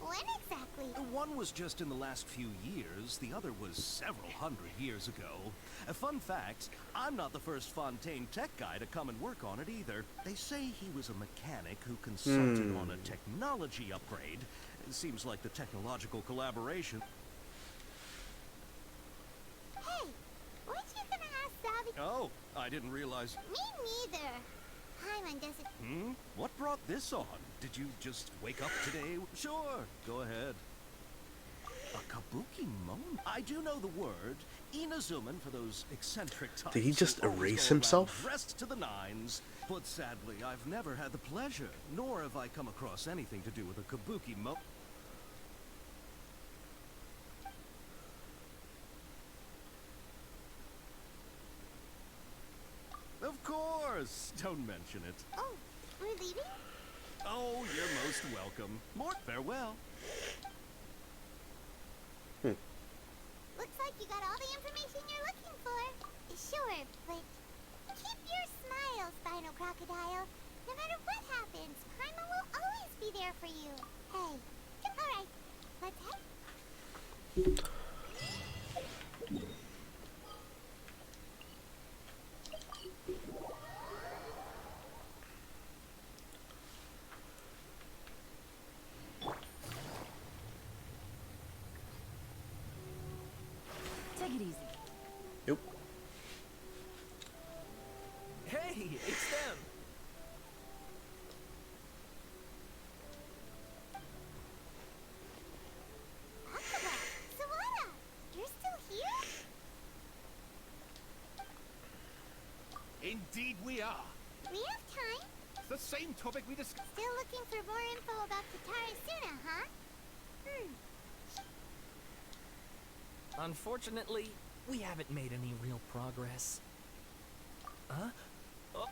When exactly? One was just in the last few years, the other was several hundred years ago. A fun fact, I'm not the first Fontaine tech guy to come and work on it either. They say he was a mechanic who consulted on a technology upgrade. It seems like the technological collaboration... Hey, weren't you gonna ask Xavier? Oh, I didn't realize... Me neither. Paimon doesn't... What brought this on? Did you just wake up today? Sure, go ahead. A kabuki mon? I do know the word. Inazuman for those eccentric types. Did he just who always erase go around himself? Dressed to the nines. But sadly, I've never had the pleasure, nor have I come across anything to do with a kabuki mon. Of course! Don't mention it. Oh, we're leaving? Oh, you're most welcome. More farewell. Looks like you got all the information you're looking for. Sure, but keep your smile, Spinal Crocodile. No matter what happens, Paimon will always be there for you. Hey, alright, let's head. Take it easy. Yep. Hey, it's them. Akaba, Sawada, you're still here? Indeed we are. We have time. It's the same topic we discussed. Still looking for more info about Tatara Suna, huh? Unfortunately, we haven't made any real progress. Huh? Oh.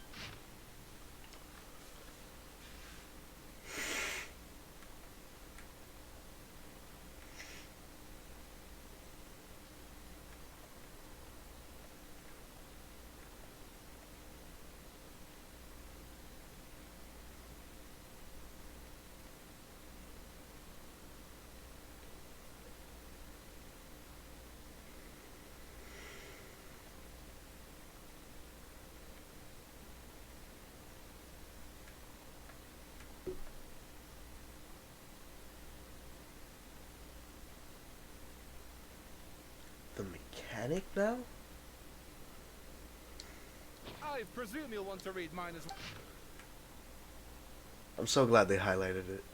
The mechanic now? I presume you'll want to read mine as well. I'm so glad they highlighted it.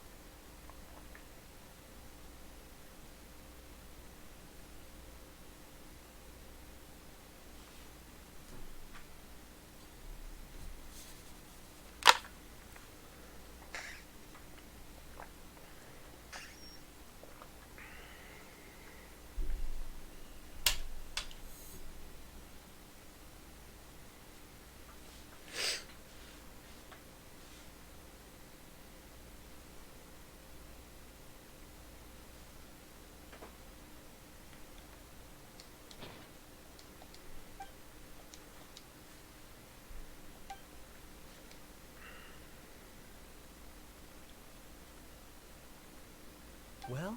Well,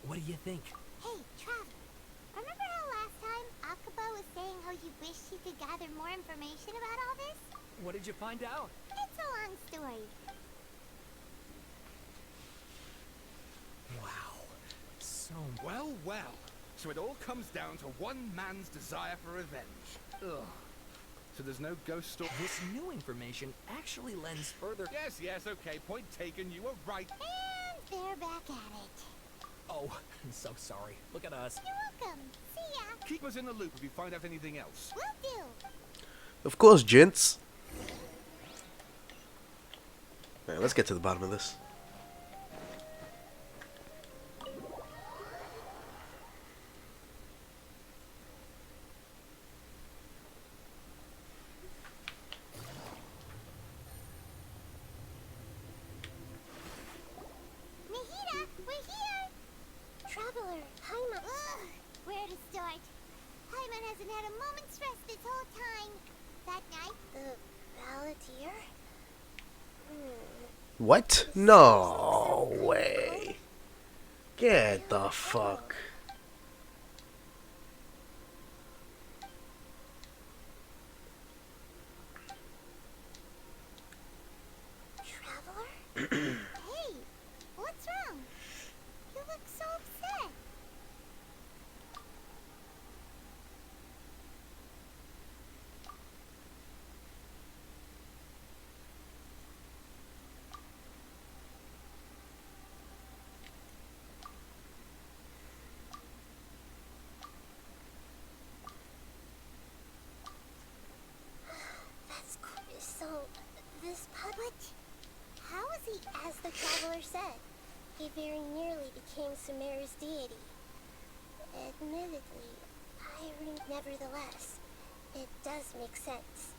what do you think? Hey, Traveler, remember how last time Akaba was saying how you wish you could gather more information about all this? What did you find out? It's a long story. Wow. So... Well, well. So it all comes down to one man's desire for revenge. Ugh. So there's no ghost story. This new information actually lends further... Yes, okay. Point taken. You were right. And they're back at it. Oh, I'm so sorry. Look at us. You're welcome. See ya. Keep us in the loop if you find out anything else. Will do. Of course, gents. Alright, let's get to the bottom of this. hasn't had a moment's rest this whole time. That night, The Balladeer? What? No way. Get the fuck. Traveler? hey, what's wrong? You look so upset. That's cool. So, this public, how is he, as the Traveler said, he very nearly became Sumeru's deity. Admittedly, nevertheless, it does make sense.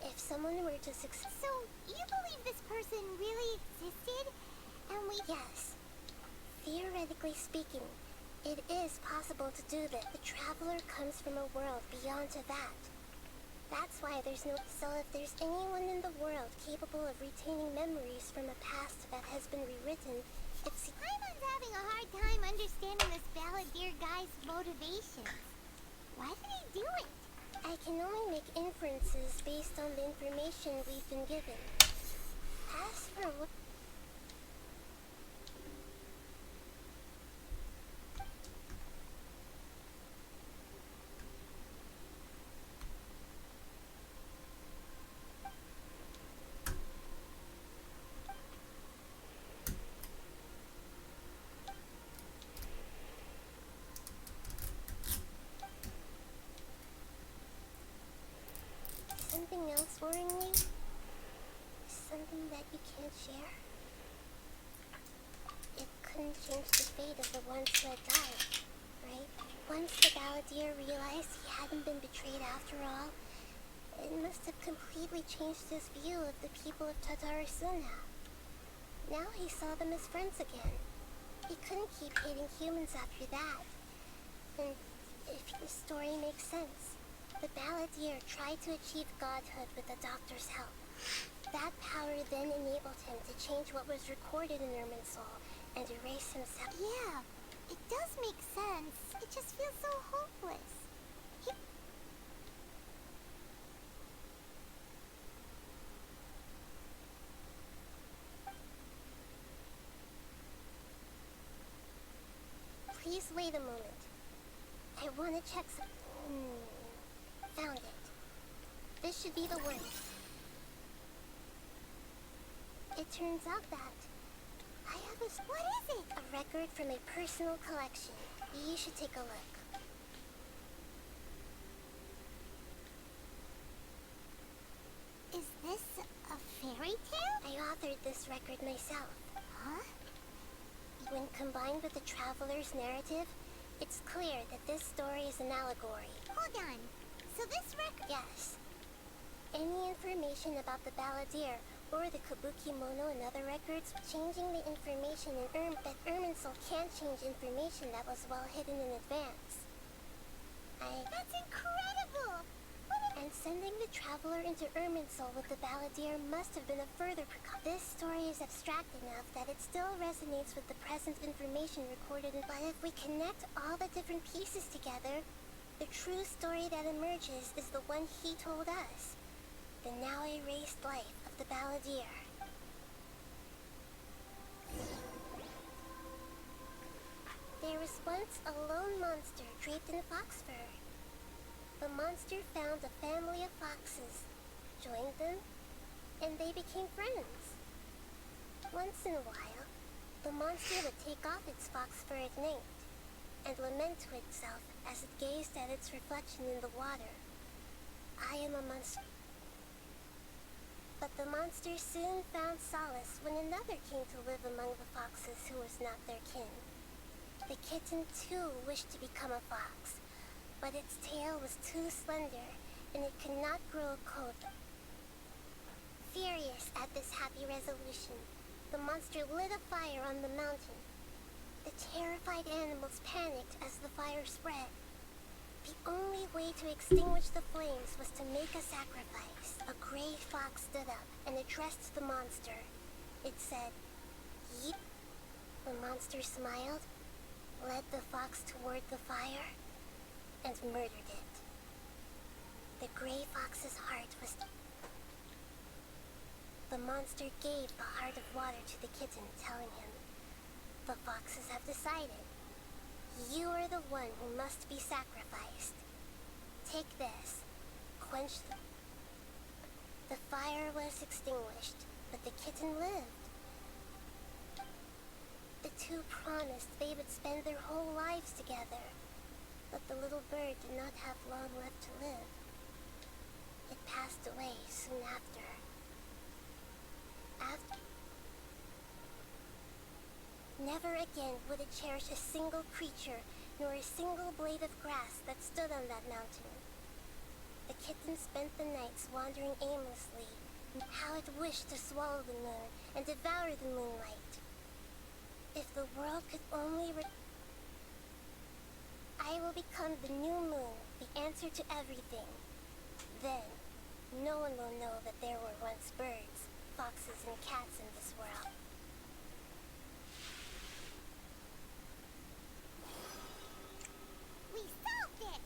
If someone were to succeed... So, you believe this person really existed? And we... Yes. Theoretically speaking, it is possible to do that. The Traveler comes from a world beyond to that. That's why there's no... So if there's anyone in the world capable of retaining memories from a past that has been rewritten, it's... Paimon's having a hard time understanding this Balladeer guy's motivations. Why did he do it? I can only make inferences based on the information we've been given. As for what... Something else worrying you? Something that you can't share? It couldn't change the fate of the ones who had died, right? Once the Balladeer realized he hadn't been betrayed after all, it must have completely changed his view of the people of Tatarasuna. Now he saw them as friends again. He couldn't keep hating humans after that. And if the story makes sense, the Balladeer tried to achieve godhood with the Doctor's help. That power then enabled him to change what was recorded in Irminsul and erase himself. Yeah, it does make sense. It just feels so hopeless. Please wait a moment. I want to check some... Found it. This should be the one. It turns out that I have a... What is it? A record from a personal collection. You should take a look. Is this a fairy tale? I authored this record myself. Huh? When combined with the Traveler's narrative, it's clear that this story is an allegory. Hold on. So this record... Yes. Any information about the Balladeer or the Kabuki Mono and other records, changing the information in but Irminsul can't change information that was well hidden in advance. That's incredible! And sending the Traveler into Irminsul with the Balladeer must have been a further precaution. This story is abstract enough that it still resonates with the present information recorded in... But if we connect all the different pieces together, the true story that emerges is the one he told us. The now erased life of the Balladeer. There was once a lone monster draped in fox fur. The monster found a family of foxes, joined them, and they became friends. Once in a while, the monster would take off its fox fur at night and lament to itself as it gazed at its reflection in the water. I am a monster. But the monster soon found solace when another came to live among the foxes who was not their kin. The kitten too wished to become a fox, but its tail was too slender and it could not grow a coat. Furious at this happy resolution, the monster lit a fire on the mountain. The terrified animals panicked as the fire spread. The only way to extinguish the flames was to make a sacrifice. A gray fox stood up and addressed the monster. It said, "Yeet." The monster smiled, led the fox toward the fire, and murdered it. The gray fox's heart was... The monster gave the heart of water to the kitten, telling him, "The foxes have decided. You are the one who must be sacrificed. Take this. Quench the... The fire was extinguished, but the kitten lived. The two promised they would spend their whole lives together, but the little bird did not have long left to live. It passed away soon after. Never again would it cherish a single creature, nor a single blade of grass that stood on that mountain. The kitten spent the nights wandering aimlessly. How it wished to swallow the moon and devour the moonlight. If the world could only I will become the new moon, the answer to everything. Then, no one will know that there were once birds, foxes, and cats in this world. We solved it!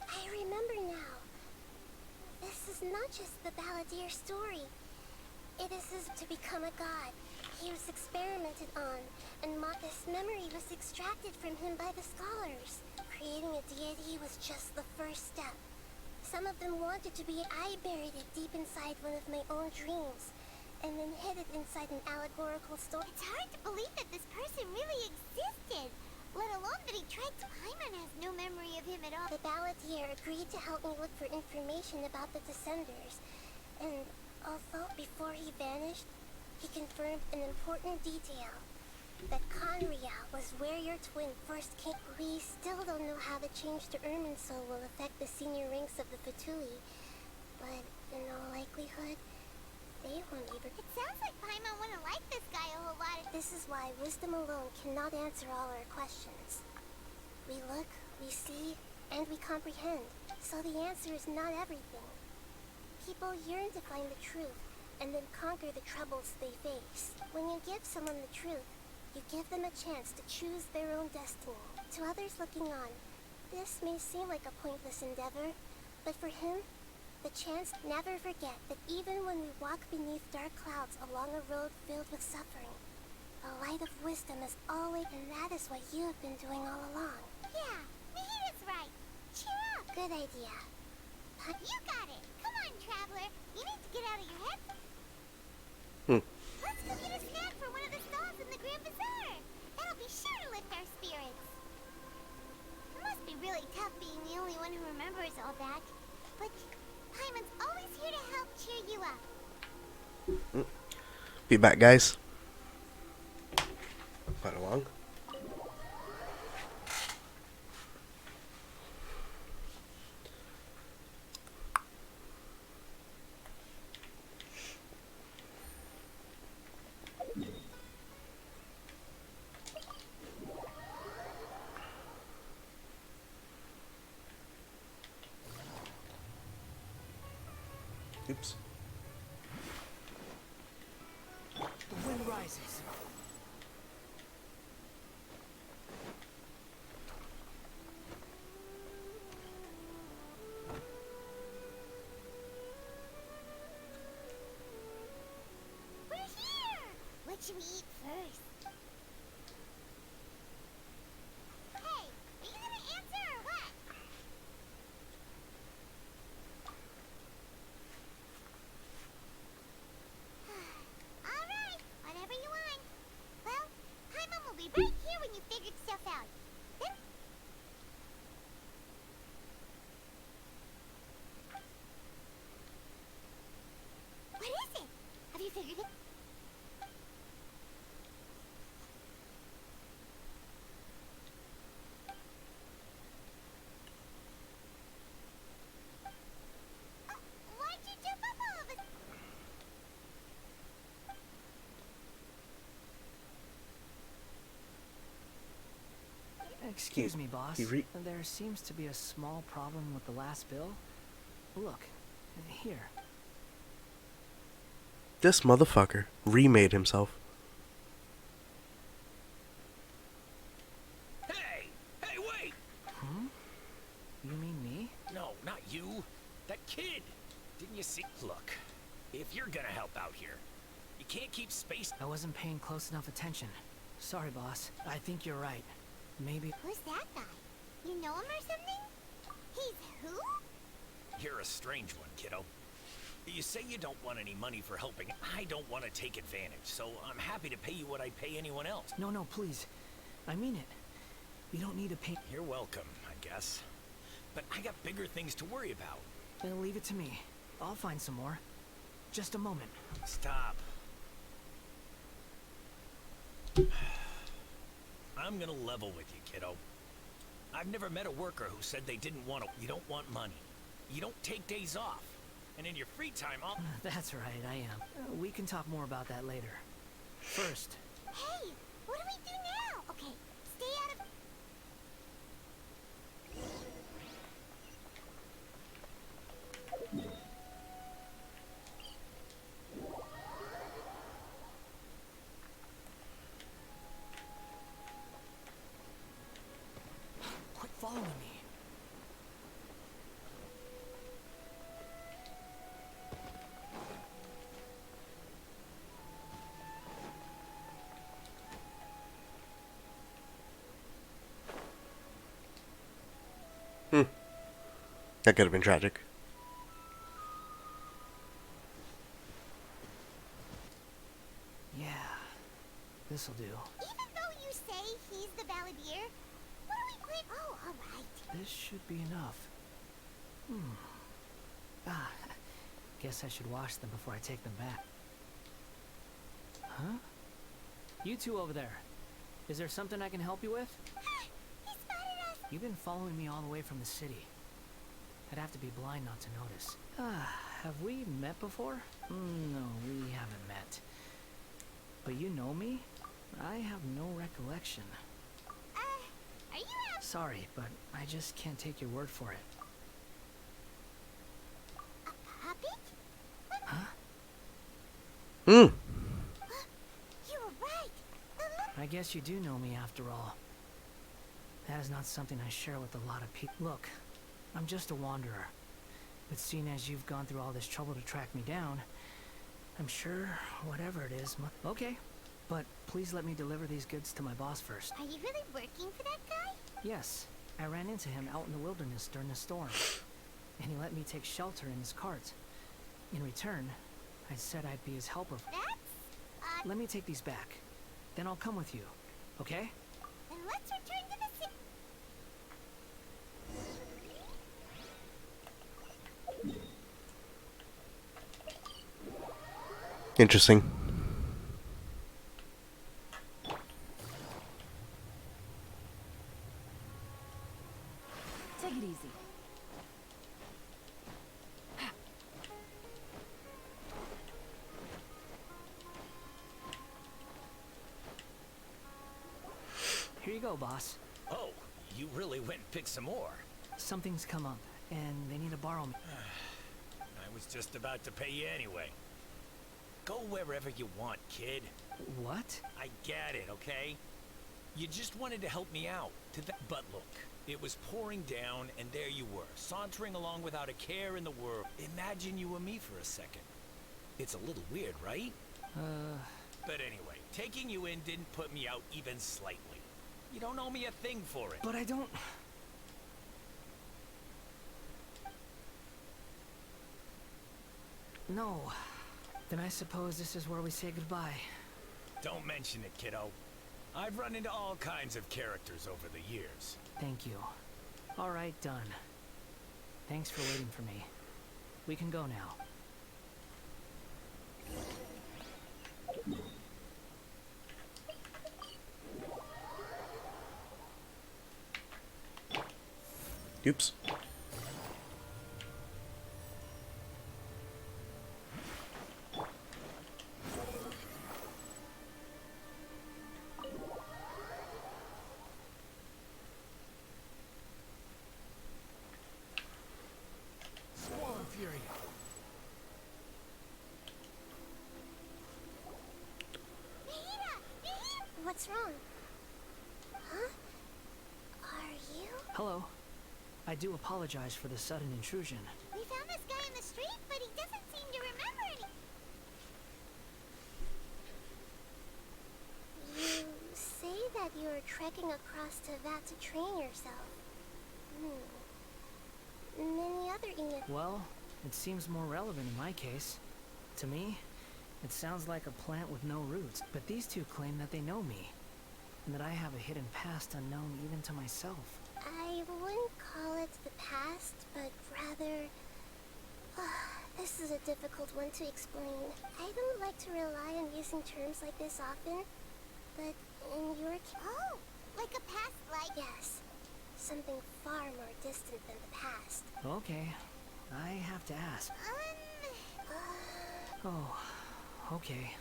I remember now. This is not just the balladeer story. It is his to become a god. He was experimented on, and this memory was extracted from him by the scholars. Creating a deity was just the first step. Some of them wanted to be... I buried it deep inside one of my own dreams, and then hid it inside an allegorical story. It's hard to believe that this person really existed, let alone that he tried to... Paimon has no memory of him at all. The balladeer agreed to help me look for information about the Descenders, and although before he vanished, he confirmed an important detail. That Conria was where your twin first came. We still don't know how the change to Ermin Soul will affect the senior ranks of the Fatui, but in all likelihood, they won't even... It sounds like Paimon wouldn't like this guy a whole lot. This is why wisdom alone cannot answer all our questions. We look, we see, and we comprehend, so the answer is not everything. People yearn to find the truth, and then conquer the troubles they face. When you give someone the truth, you give them a chance to choose their own destiny. To others looking on, this may seem like a pointless endeavor, but for him, the chance never forget that even when we walk beneath dark clouds along a road filled with suffering, the light of wisdom is always... And that is what you have been doing all along. Yeah, Mihid is right. Cheer up. Good idea. You got it. Come on, Traveler. You need to get out of your head. Let's go get a snack for one of the stalls in the Grand Bazaar. That'll be sure to lift our spirits. It must be really tough being the only one who remembers all that. But Paimon's always here to help cheer you up. Be back, guys. Quite along. Oops. The wind rises. We're here! What should we eat first? Hey, are you gonna answer or what? Alright, whatever you want. Well, Paimon will be right here when you figured stuff out. Then... What is it? Have you figured it? Excuse me, boss. he re- There seems to be a small problem with the last bill. Look, here. This motherfucker remade himself. Hey! Hey, wait! Hmm? You mean me? No, not you. That kid. Didn't you see? Look, if you're gonna help out here, you can't keep space. I wasn't paying close enough attention. Sorry, boss. I think you're right. Maybe... Who's that guy? You know him or something? He's who? You're a strange one, kiddo. You say you don't want any money for helping. I don't want to take advantage, so I'm happy to pay you what I'd pay anyone else. No, please. I mean it. You don't need to pay... You're welcome, I guess. But I got bigger things to worry about. Then leave it to me. I'll find some more. Just a moment. Stop. I'm gonna level with you, kiddo. I've never met a worker who said they didn't want to. You don't want money. You don't take days off. And in your free time, I'll... That's right, I am. We can talk more about that later. First... Hey, what do we do now? Okay, stay out of... Quit following me. That could have been tragic. Yeah, this'll do. Even though you say he's the balladeer, what do we play? Oh, alright. This should be enough. Guess I should wash them before I take them back. Huh? You two over there. Is there something I can help you with? He spotted us! You've been following me all the way from the city. I'd have to be blind not to notice. Have we met before? No, we haven't met. But you know me? I have no recollection. Are you out? Sorry, but I just can't take your word for it. A puppet? Huh? You were right. I guess you do know me after all. That is not something I share with a lot of people. Look, I'm just a wanderer. But seeing as you've gone through all this trouble to track me down, I'm sure whatever it is okay, but please let me deliver these goods to my boss first. Are you really working for that guy? Yes, I ran into him out in the wilderness during the storm, and he let me take shelter in his cart. In return, I said I'd be his helper. That's... Let me take these back. Then I'll come with you, okay? Then let's return to the city. Interesting. Take it easy. Here you go, boss. Oh, you really went and picked some more. Something's come up, and they need to borrow me. I was just about to pay you anyway. Go wherever you want, kid. What? I get it, okay? You just wanted to help me out. But look, it was pouring down, and there you were, sauntering along without a care in the world. Imagine you were me for a second. It's a little weird, right? But anyway, taking you in didn't put me out even slightly. You don't owe me a thing for it. But I don't... No. Then I suppose this is where we say goodbye. Don't mention it, kiddo. I've run into all kinds of characters over the years. Thank you. All right, done. Thanks for waiting for me. We can go now. Oops. Hello. I do apologize for the sudden intrusion. We found this guy in the street, but he doesn't seem to remember any. You say that you are trekking across Teyvat to train yourself. Many other Ina... Well, it seems more relevant in my case. To me, it sounds like a plant with no roots, but these two claim that they know me, and that I have a hidden past unknown even to myself. I wouldn't call it the past, but rather... this is a difficult one to explain. I don't like to rely on using terms like this often, but in your case... Oh, like a past life? Yes. Something far more distant than the past. Okay, I have to ask. Oh, okay.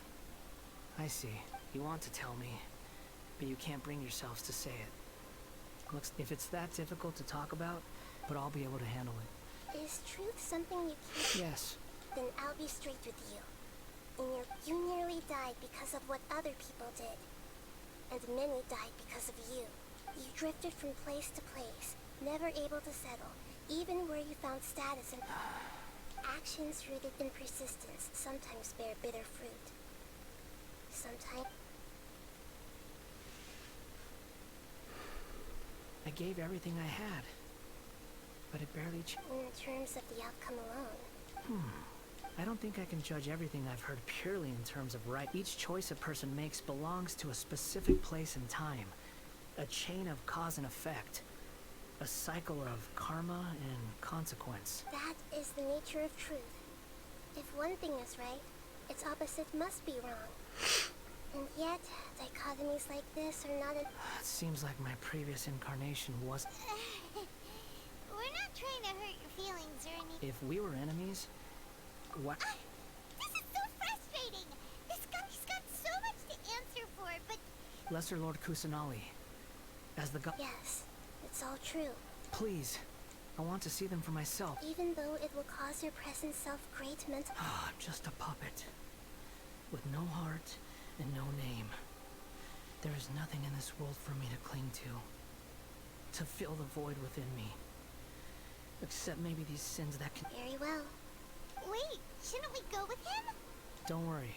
I see. You want to tell me, but you can't bring yourselves to say it. Looks, if it's that difficult to talk about, but I'll be able to handle it. Is truth something you can't... Yes. Then I'll be straight with you. You nearly died because of what other people did. And many died because of you. You drifted from place to place, never able to settle, even where you found status and... Actions rooted in persistence sometimes bear bitter fruit. Sometimes... I gave everything I had, but it barely In terms of the outcome alone. I don't think I can judge everything I've heard purely in terms of right. Each choice a person makes belongs to a specific place and time. A chain of cause and effect. A cycle of karma and consequence. That is the nature of truth. If one thing is right, its opposite must be wrong. And yet, dichotomies like this are not... It seems like my previous incarnation was... We're not trying to hurt your feelings or anything. If we were enemies, what... This is so frustrating! This guy, he's got so much to answer for, but... Lesser Lord Kusanali, as the god... Yes, it's all true. Please, I want to see them for myself. Even though it will cause your present self great mental... I'm just a puppet, with no heart and no name. There is nothing in this world for me to cling to fill the void within me. Except maybe these sins that can... Very well. Wait, shouldn't we go with him? Don't worry.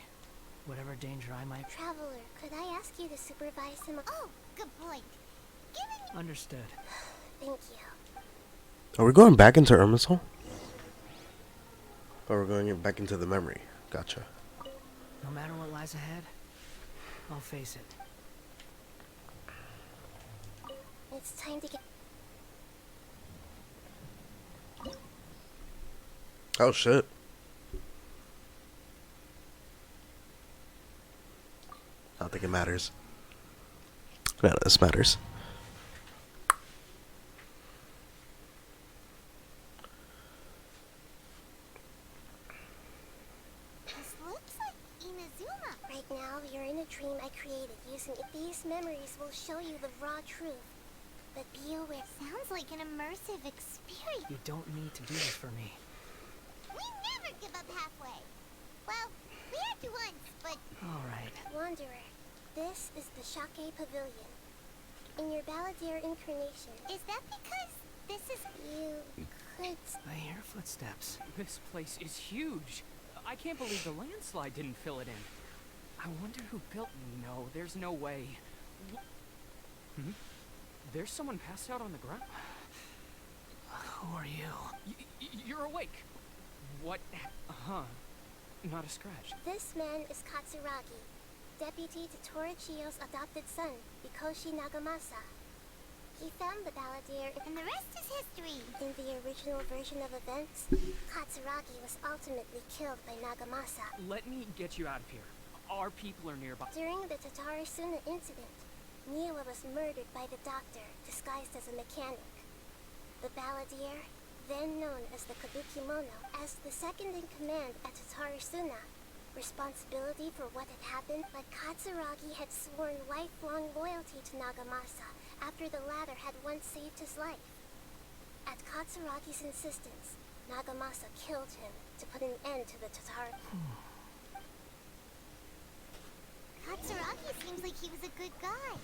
Whatever danger I might... Traveler, could I ask you to supervise him? Oh, good point. Given... Understood. Thank you. Are we going back into Irmisol? Or we're going back into the memory? Gotcha. No matter what lies ahead, I'll face it. It's time to get... Oh shit. I don't think it matters. None of this matters. This looks like Inazuma. Right now, you're in a dream I created using it. These memories will show you the raw truth. But be aware... Sounds like an immersive experience. You don't need to do this for me. We never give up halfway. Well, we had to once, but... Alright. Wanderer, this is the Shake Pavilion. In your Balladeer incarnation... Is that because this is... You could... I hear footsteps. This place is huge. I can't believe the landslide didn't fill it in. I wonder who built... No, there's no way. There's someone passed out on the ground. Who are you? You're awake. What? Not a scratch. This man is Katsuragi, deputy to Torichio's adopted son, Mikoshi Nagamasa. He found the Balladeer, and the rest is history. In the original version of events, Katsuragi was ultimately killed by Nagamasa. Let me get you out of here. Our people are nearby. During the Tatarasuna incident, Niwa was murdered by the doctor, disguised as a mechanic. The Balladeer, then known as the Kabukimono, as the second in command at Tatarasuna, responsibility for what had happened, but Katsuragi had sworn lifelong loyalty to Nagamasa after the latter had once saved his life. At Katsuragi's insistence, Nagamasa killed him to put an end to the Tatar... Katsuragi seems like he was a good guy.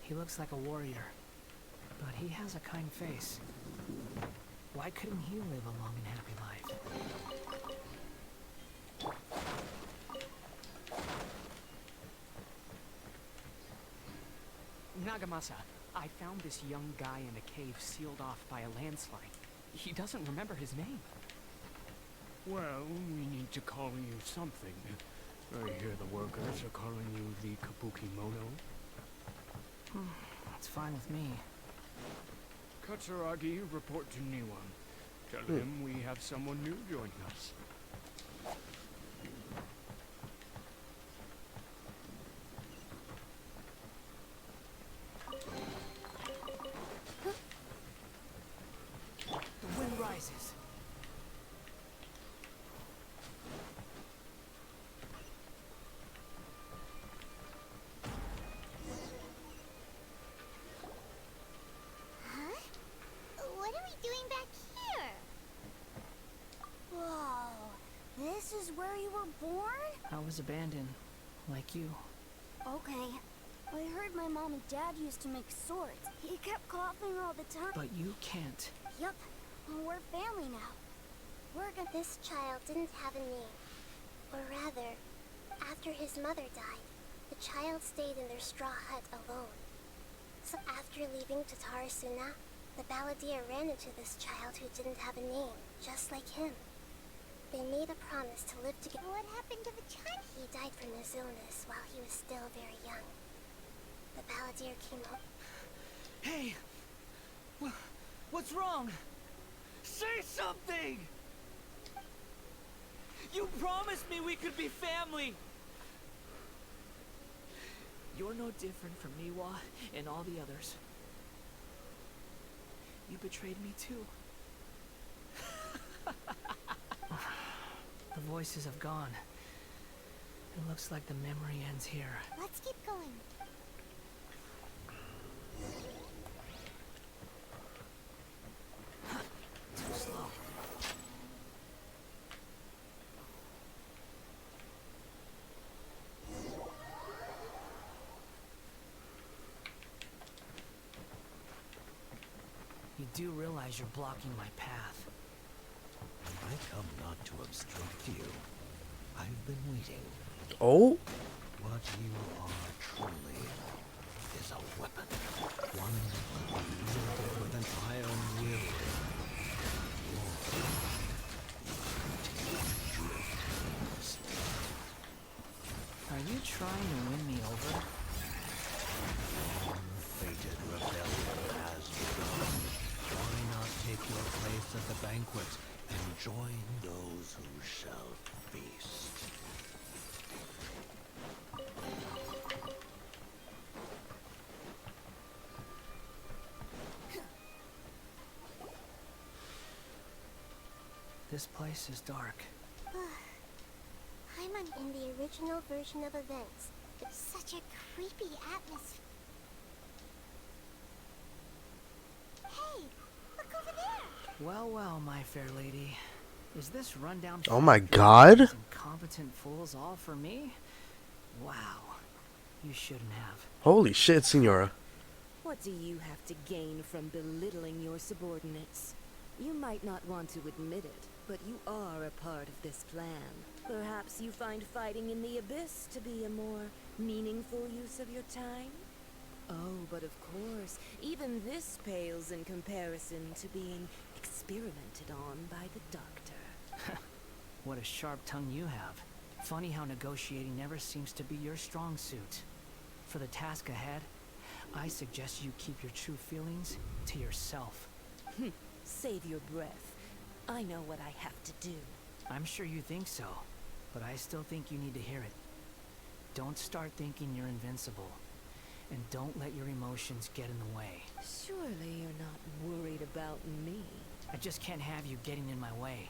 He looks like a warrior. But he has a kind face. Why couldn't he live a long and happy life? Nagamasa, I found this young guy in a cave sealed off by a landslide. He doesn't remember his name. Well, we need to call you something. I hear the workers are calling you the Kabuki Mono. It's fine with me. Katsuragi, report to Niwa. Tell him we have someone new joining us. The wind rises. Huh? What are we doing back here? Whoa, this is where you were born? I was abandoned, like you. Okay. I heard my mom and dad used to make swords. He kept coughing all the time. But you can't. Yup. We're family now. This child didn't have a name. Or rather, after his mother died, the child stayed in their straw hut alone. So after leaving Tatarasuna, the balladeer ran into this child who didn't have a name, just like him. They made a promise to live together. What happened to the child? He died from his illness while he was still very young. The balladeer came home. Hey! What's wrong? Say something! You promised me we could be family! You're no different from Niwa and all the others. You betrayed me too. The voices have gone. It looks like the memory ends here. Let's keep going. Too slow. You do realize you're blocking my path. I come not to obstruct you. I've been waiting. Oh? What you are truly is a weapon. One wielded with an iron will. Are you trying to win me over? Fated rebellion has begun. Why not take your place at the banquet and join those who shall feast? This place is dark. I'm in the original version of events. It's such a creepy atmosphere. Hey, look over there! Well, well, my fair lady. Is this rundown... Oh my god! Incompetent fools all for me? Wow. You shouldn't have. Holy shit, Senora. What do you have to gain from belittling your subordinates? You might not want to admit it, but you are a part of this plan. Perhaps you find fighting in the Abyss to be a more meaningful use of your time? Oh, but of course, even this pales in comparison to being experimented on by the doctor. What a sharp tongue you have. Funny how negotiating never seems to be your strong suit. For the task ahead, I suggest you keep your true feelings to yourself. Save your breath. I know what I have to do. I'm sure you think so, but I still think you need to hear it. Don't start thinking you're invincible, and don't let your emotions get in the way. Surely you're not worried about me. I just can't have you getting in my way.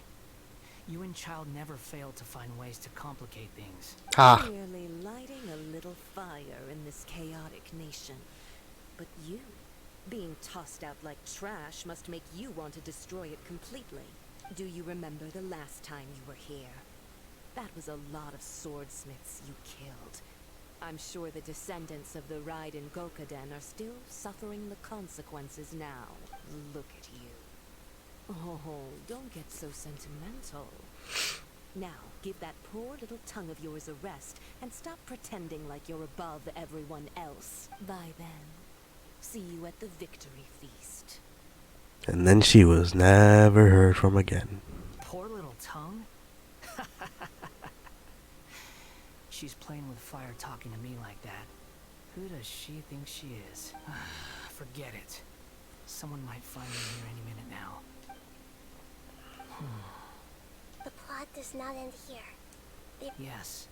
You and Child never fail to find ways to complicate things. Ha! Merely lighting a little fire in this chaotic nation. But you, being tossed out like trash, must make you want to destroy it completely. Do you remember the last time you were here? That was a lot of swordsmiths you killed. I'm sure the descendants of the Raiden Gokaden are still suffering the consequences now. Look at you. Oh, don't get so sentimental. Now, give that poor little tongue of yours a rest and stop pretending like you're above everyone else. Bye then. See you at the victory feast. And then she was never heard from again. Poor little tongue? She's playing with fire talking to me like that. Who does she think she is? Forget it. Someone might find me here any minute now. The plot does not end here. Yes.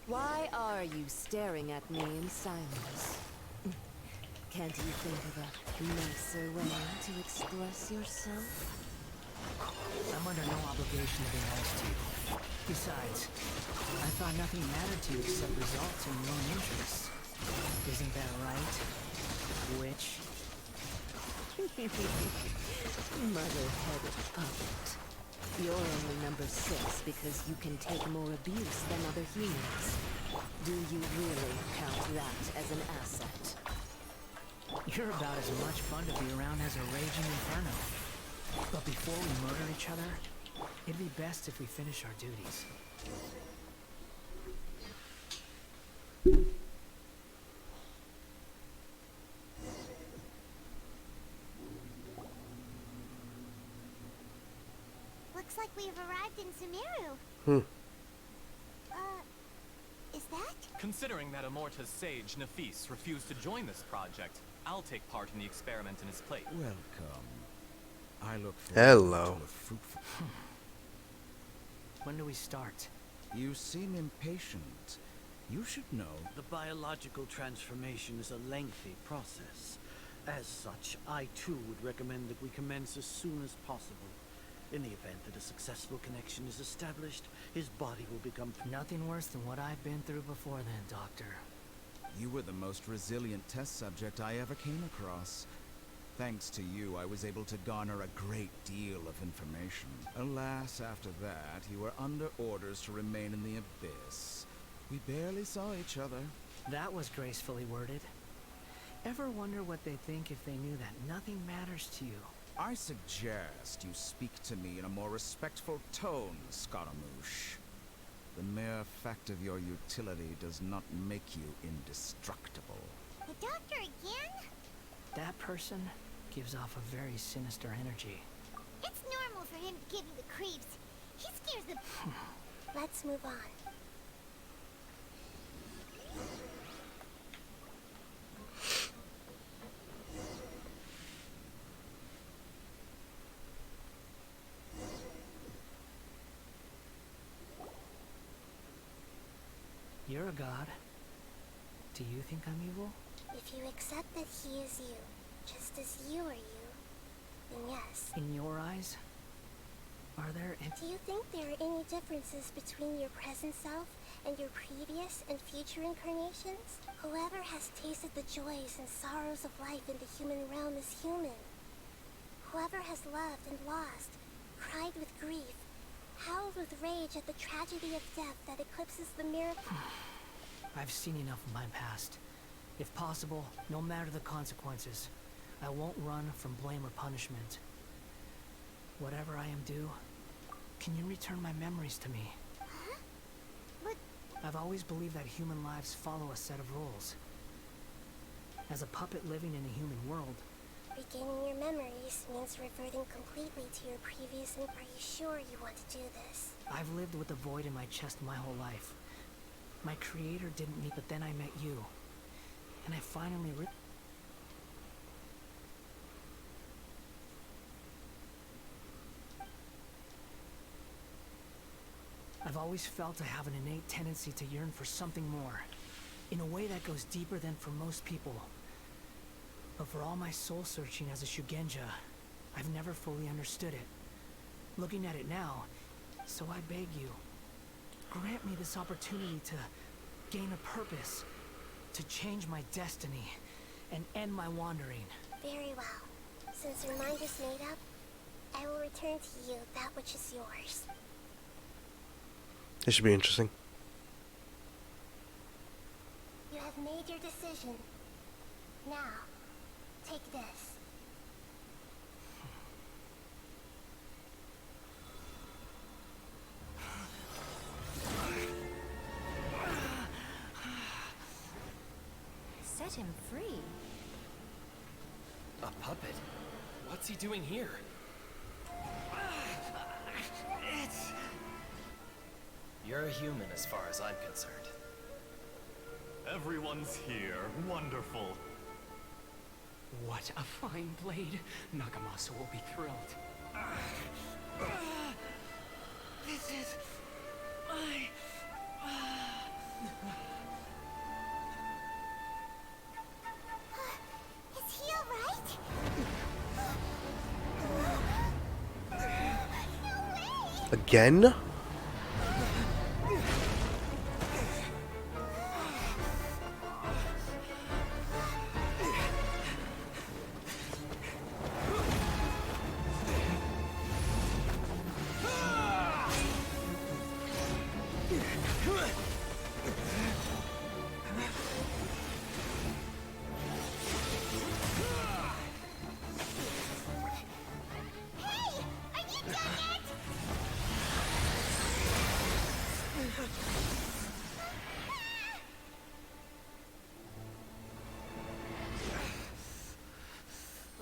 Why are you staring at me in silence? Can't you think of a nicer way to express yourself? I'm under no obligation to be nice to you. Besides, I thought nothing mattered to you except results and your own interests. Isn't that right, witch? Mother-headed puppet. You're only number 6 because you can take more abuse than other humans. Do you really count that as an asset? You're about as much fun to be around as a raging inferno. But before we murder each other, it'd be best if we finish our duties. Looks like we've arrived in Sumeru. Is that? Considering that Amorta's sage, Nafis, refused to join this project, I'll take part in the experiment in his place. Welcome. I look forward Hello. to a fruitful... When do we start? You seem impatient. You should know. The biological transformation is a lengthy process. As such, I too would recommend that we commence as soon as possible. In the event that a successful connection is established, his body will become... Nothing worse than what I've been through before then, Doctor. You were the most resilient test subject I ever came across. Thanks to you, I was able to garner a great deal of information. Alas, after that, you were under orders to remain in the abyss. We barely saw each other. That was gracefully worded. Ever wonder what they'd think if they knew that nothing matters to you? I suggest you speak to me in a more respectful tone, Scaramouche. The mere fact of your utility does not make you indestructible. The doctor again? That person gives off a very sinister energy. It's normal for him to give you the creeps. He scares the... Let's move on. You're a god. Do you think I'm evil? If you accept that he is you, just as you are you, then yes. In your eyes? Are there any... Do you think there are any differences between your present self and your previous and future incarnations? Whoever has tasted the joys and sorrows of life in the human realm is human. Whoever has loved and lost, cried with grief, howled with rage at the tragedy of death that eclipses the miracle. I've seen enough of my past. If possible, no matter the consequences, I won't run from blame or punishment. Whatever I am due, can you return my memories to me? Huh? But... I've always believed that human lives follow a set of rules. As a puppet living in a human world, regaining your memories means reverting completely to your previous... Are you sure you want to do this? I've lived with a void in my chest my whole life. My creator didn't meet, but then I met you. And I finally I've always felt I have an innate tendency to yearn for something more, in a way that goes deeper than for most people. But for all my soul searching as a Shugenja, I've never fully understood it. Looking at it now, so I beg you, grant me this opportunity to gain a purpose, to change my destiny, and end my wandering. Very well. Since your mind is made up, I will return to you that which is yours. This should be interesting. You've made your decision. Now, take this. Set him free. A puppet? What's he doing here? You're a human as far as I'm concerned. Everyone's here. Wonderful. What a fine blade. Nagamasa will be thrilled. This is my... Is he alright? Again?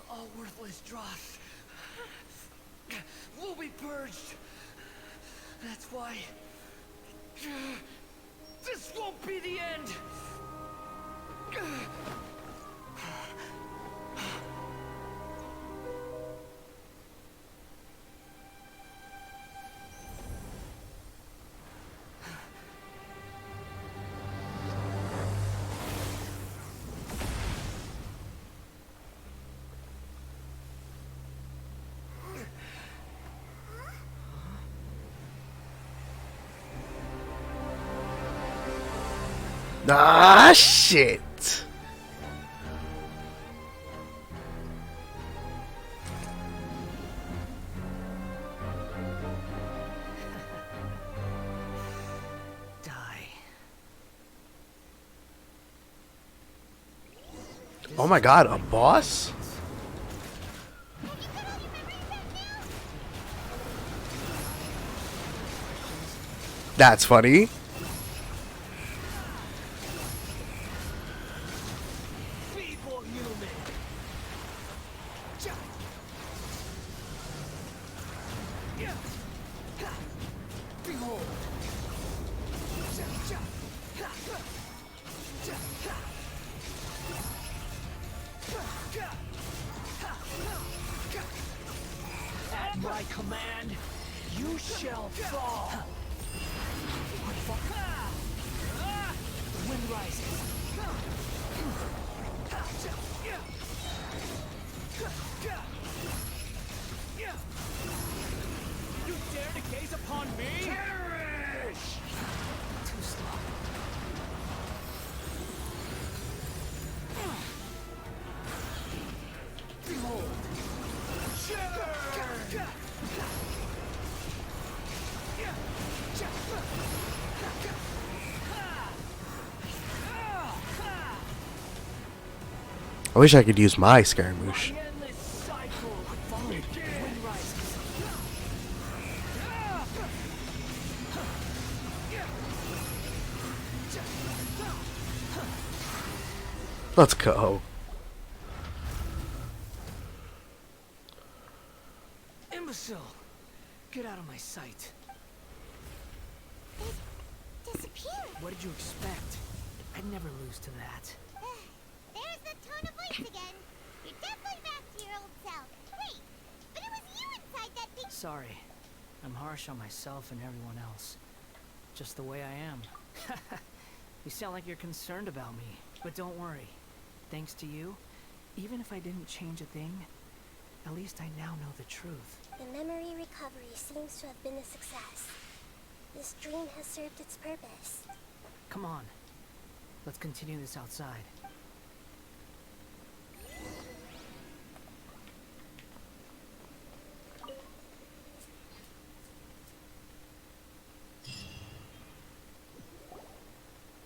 All worthless dross will be purged. That's why this won't be the end. Ah, shit. Die. Oh my god, a boss? That's funny. Feeble human. Behold. At my command, you shall fall. The wind rises. You dare to gaze upon me? Perish! Too slow. Behold. I wish I could use my Scaramouche. Endless cycle. Follow. Wind rises. Let's go. Imbecile! Get out of my sight. It disappeared. What did you expect? I'd never lose to that. There's the tone of voice again. You're definitely back to your old self. Wait, but it was you inside that big... Sorry. I'm harsh on myself and everyone else. Just the way I am. You sound like you're concerned about me. But don't worry. Thanks to you, even if I didn't change a thing, at least I now know the truth. The memory recovery seems to have been a success. This dream has served its purpose. Come on. Let's continue this outside.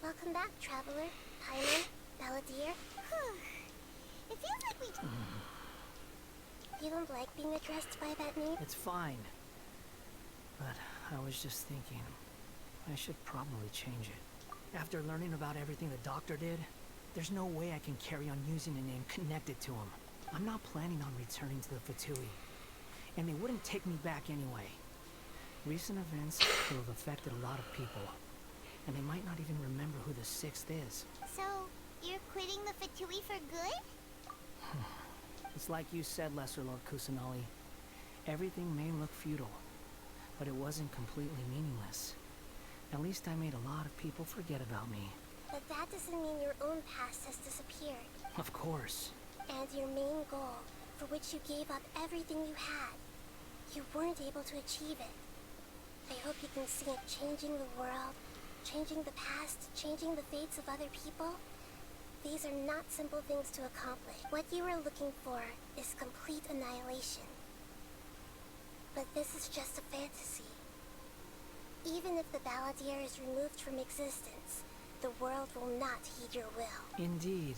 Welcome back, traveler. Paimon. don't like being addressed by that name? It's fine. But I was just thinking, I should probably change it. After learning about everything the doctor did, there's no way I can carry on using a name connected to him. I'm not planning on returning to the Fatui, and they wouldn't take me back anyway. Recent events will have affected a lot of people, and they might not even remember who the 6th is. So, you're quitting the Fatui for good? It's like you said, Lesser Lord Kusanali. Everything may look futile, but it wasn't completely meaningless. At least I made a lot of people forget about me. But that doesn't mean your own past has disappeared. Of course. And your main goal, for which you gave up everything you had, you weren't able to achieve it. I hope you can see it changing the world, changing the past, changing the fates of other people. These are not simple things to accomplish. What you are looking for is complete annihilation. But this is just a fantasy. Even if the Balladeer is removed from existence, the world will not heed your will. Indeed.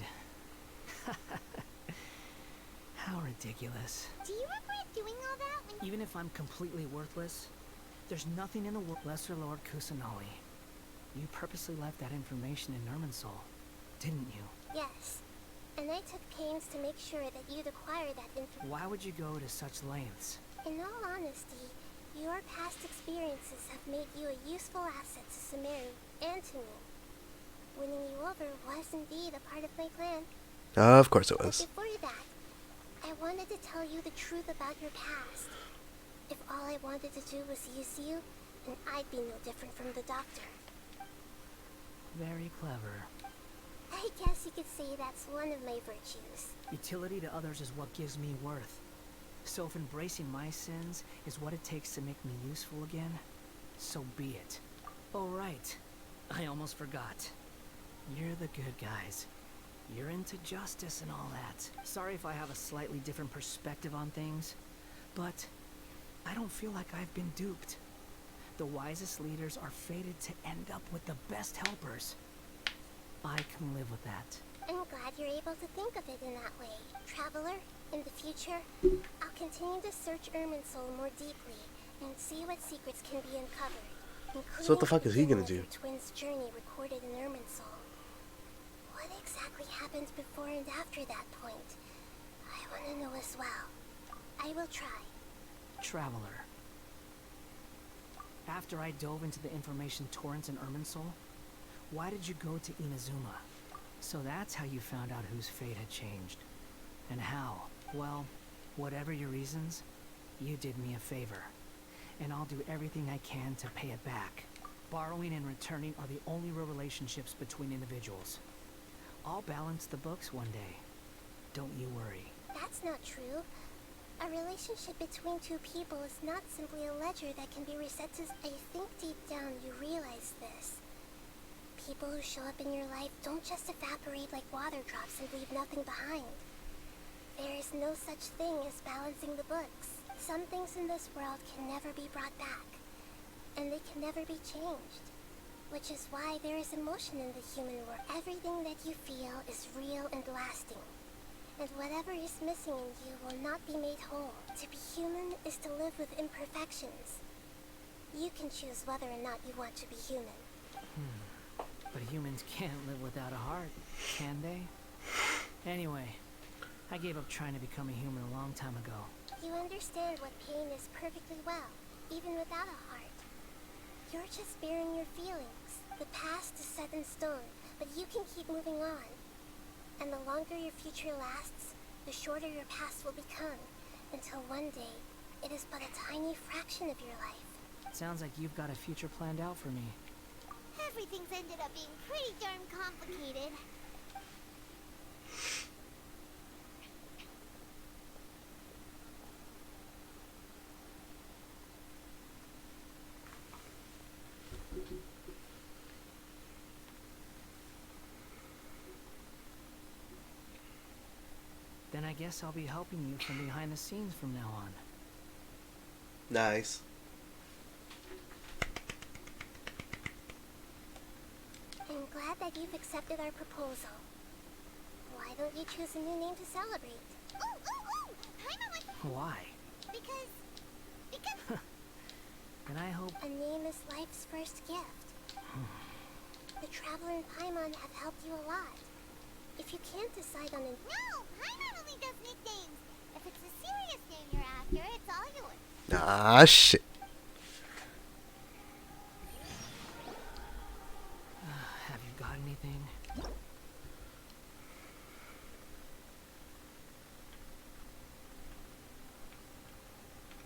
How ridiculous. Do you regret doing all that when... Even if I'm completely worthless, there's nothing in the world. Lesser Lord Kusanali, you purposely left that information in Irminsul, didn't you? Yes. And I took pains to make sure that you'd acquire that information. Why would you go to such lengths? In all honesty, your past experiences have made you a useful asset to Sumeru and to me. Winning you over was indeed a part of my plan. Of course it was. But before that, I wanted to tell you the truth about your past. If all I wanted to do was use you, then I'd be no different from the doctor. Very clever. I guess you could say that's one of my virtues. Utility to others is what gives me worth. So if embracing my sins is what it takes to make me useful again, so be it. Oh right, I almost forgot. You're the good guys. You're into justice and all that. Sorry if I have a slightly different perspective on things, but I don't feel like I've been duped. The wisest leaders are fated to end up with the best helpers. I can live with that. I'm glad you're able to think of it in that way. Traveler, in the future, I'll continue to search Irminsul more deeply and see what secrets can be uncovered. So what the fuck is he gonna do? Your twins' journey recorded in Irminsul. What exactly happened before and after that point? I want to know as well. I will try. Traveler. After I dove into the information torrents in Irminsul, why did you go to Inazuma? So that's how you found out whose fate had changed. And how? Well, whatever your reasons, you did me a favor. And I'll do everything I can to pay it back. Borrowing and returning are the only real relationships between individuals. I'll balance the books one day. Don't you worry. That's not true. A relationship between two people is not simply a ledger that can be reset to... I think deep down you realize this. People who show up in your life don't just evaporate like water drops and leave nothing behind. There is no such thing as balancing the books. Some things in this world can never be brought back, and they can never be changed. Which is why there is emotion in the human world. Everything that you feel is real and lasting. And whatever is missing in you will not be made whole. To be human is to live with imperfections. You can choose whether or not you want to be human. But humans can't live without a heart, can they? Anyway, I gave up trying to become a human a long time ago. You understand what pain is perfectly well, even without a heart. You're just bearing your feelings. The past is set in stone, but you can keep moving on. And the longer your future lasts, the shorter your past will become, until one day, it is but a tiny fraction of your life. Sounds like you've got a future planned out for me. Everything's ended up being pretty darn complicated. Then I guess I'll be helping you from behind the scenes from now on. Nice. I'm glad that you've accepted our proposal. Why don't recommend you choose a new name to celebrate. Why? Because And I hope... a name is life's first gift. The Traveler and Paimon have helped you a lot. If you can't decide on a... No! Paimon only does nicknames! If it's a serious name you're after, it's all yours. Ah, shit. Have you got anything?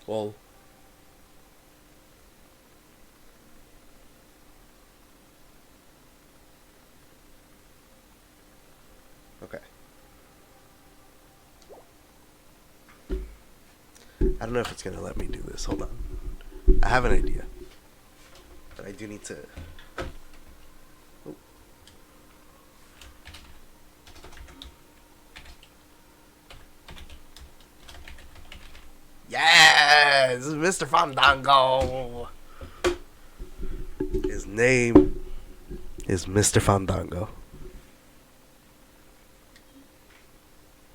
Well, okay. I don't know if it's gonna let me do this. Hold on. I have an idea, but I do need to. Oh. Yes, Mr. Fandango. His name is Mr. Fandango.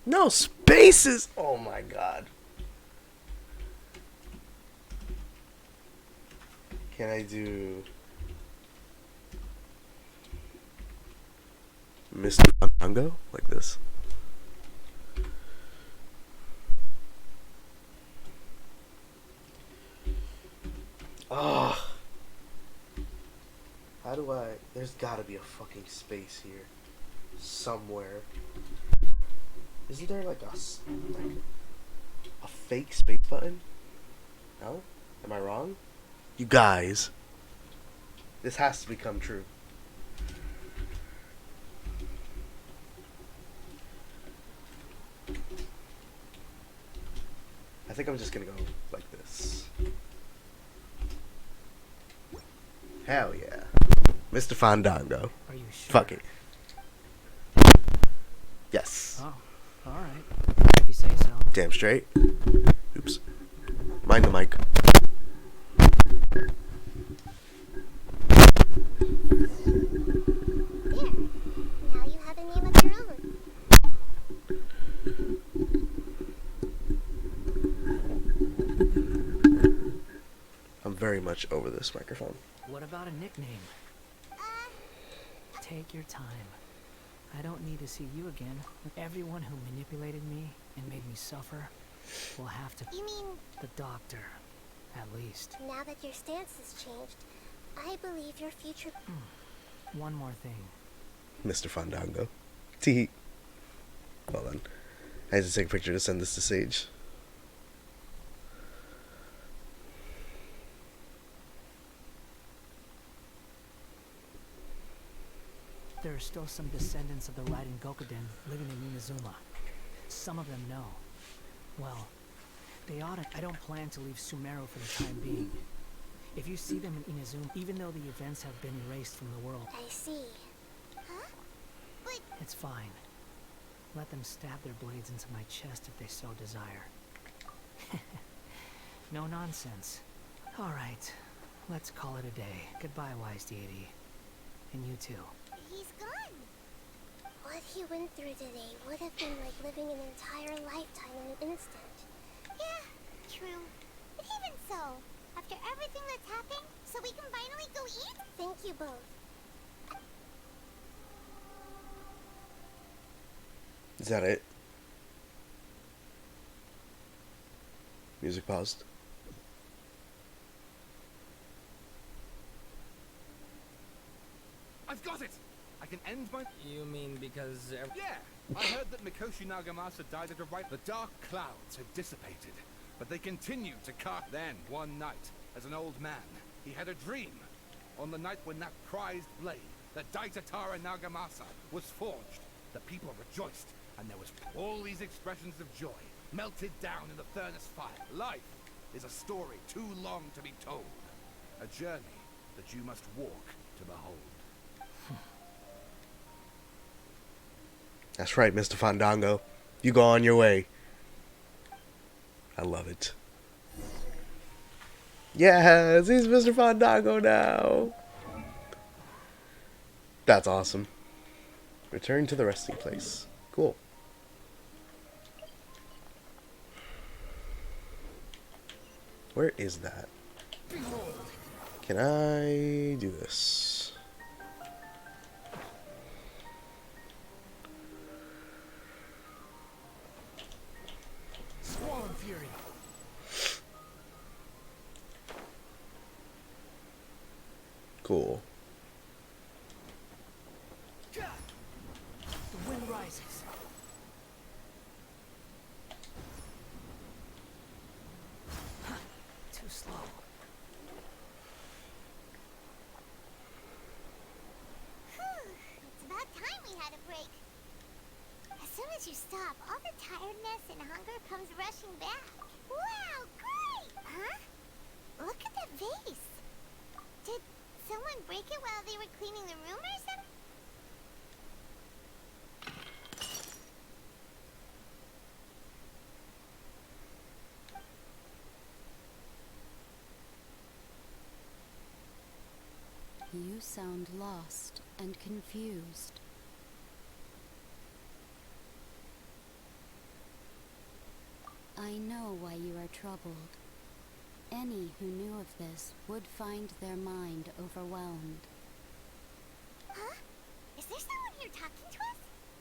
No spaces. Oh my god. Can I do Mr. Fandango like this? Oh. How do I... There's gotta be a fucking space here. Somewhere. Isn't there like a fake space button? No? Am I wrong? You guys. This has to become true. I think I'm just gonna go like this. Hell yeah. Mr. Fandango. Are you sure? Fuck it. Yes. Oh, alright. If you say so. Damn straight. Oops. Mind the mic. There. Now you have a name of your own. I'm very much over this microphone. What about a nickname? Take your time. I don't need to see you again. Everyone who manipulated me and made me suffer will have to... You mean... The doctor, at least. Now that your stance has changed, I believe your future... One more thing. Mr. Fandango. Tee. Hold on. I have to take a picture to send this to Sage. There are still some descendants of the Raiden Gokuden living in Inazuma. Some of them know. Well, they ought to... I don't plan to leave Sumeru for the time being. If you see them in Inazuma, even though the events have been erased from the world... I see. Huh? But... It's fine. Let them stab their blades into my chest if they so desire. No nonsense. Alright, let's call it a day. Goodbye, wise deity. And you too. He's gone. What he went through today would have been like living an entire lifetime in an instant. Yeah, true. But even so, after everything that's happened, so we can finally go eat? Thank you both. Is that it? Music paused. I've got it! I can end my... You mean because... Yeah! I heard that Mikoshi Nagamasa died at a right... The dark clouds had dissipated, but they continued to cast... Then, one night, as an old man, he had a dream. On the night when that prized blade, the Daitatara Nagamasa, was forged, the people rejoiced, and there was all these expressions of joy, melted down in the furnace fire. Life is a story too long to be told. A journey that you must walk to behold. That's right, Mr. Fandango. You go on your way. I love it. Yes, he's Mr. Fandango now. That's awesome. Return to the resting place. Cool. Where is that? Can I do this? Squall and Fury. Cool. The wind rises. Too slow. It's about time we had a break. As soon as you stop, all the tiredness and hunger comes rushing back. Wow, great! Huh? Look at that vase. Did someone break it while they were cleaning the room or something? You sound lost and confused. I know why you are troubled. Any who knew of this would find their mind overwhelmed. Huh? Is there someone here talking to us?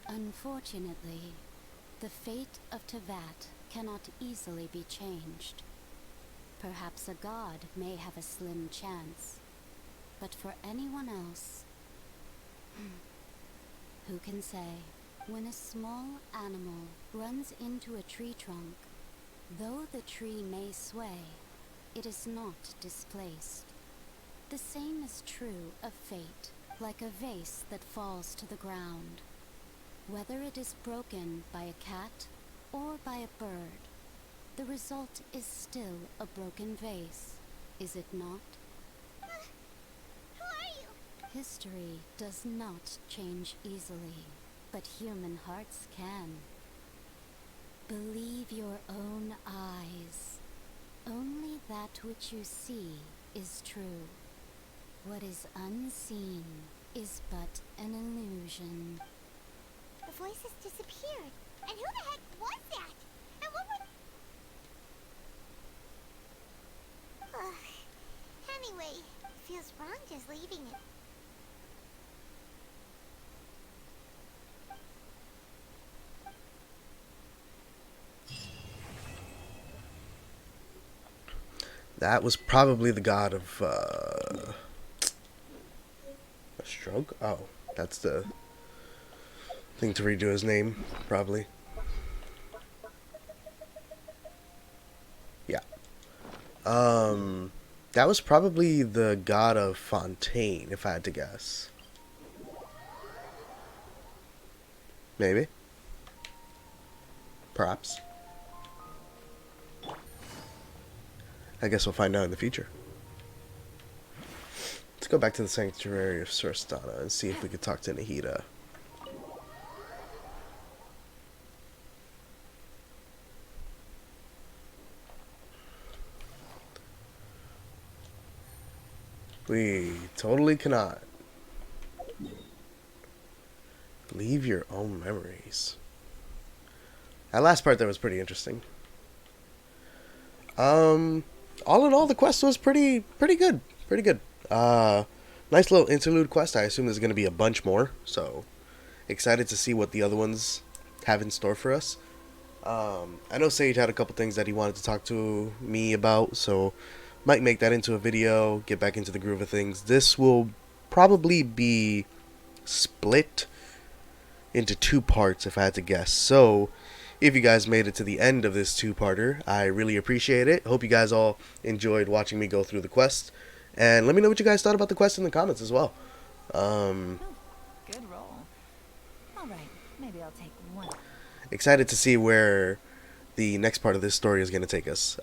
Unfortunately, the fate of Teyvat cannot easily be changed. Perhaps a god may have a slim chance, but for anyone else, who can say? When a small animal runs into a tree trunk, though the tree may sway, it is not displaced. The same is true of fate, like a vase that falls to the ground. Whether it is broken by a cat or by a bird, the result is still a broken vase, is it not? Who are you? History does not change easily, but human hearts can. Believe your own eyes. Only that which you see is true. What is unseen is but an illusion. The voices disappeared. And who the heck was that? And what were... Anyway, it feels wrong just leaving it. That was probably the god of a stroke? Oh, that's the thing to redo his name, probably. Yeah. That was probably the god of Fontaine, if I had to guess. Maybe. Perhaps. I guess we'll find out in the future. Let's go back to the Sanctuary of Surstana and see if we could talk to Nahida. We totally cannot. Leave your own memories. That last part there was pretty interesting. All in all, the quest was pretty good. Pretty good. Nice little interlude quest. I assume there's going to be a bunch more. So, excited to see what the other ones have in store for us. I know Sage had a couple things that he wanted to talk to me about. So, might make that into a video. Get back into the groove of things. This will probably be split into 2 parts if I had to guess. So, if you guys made it to the end of this 2-parter, I really appreciate it. Hope you guys all enjoyed watching me go through the quest. And let me know what you guys thought about the quest in the comments as well. Good roll. Alright, maybe I'll take one. Excited to see where the next part of this story is going to take us.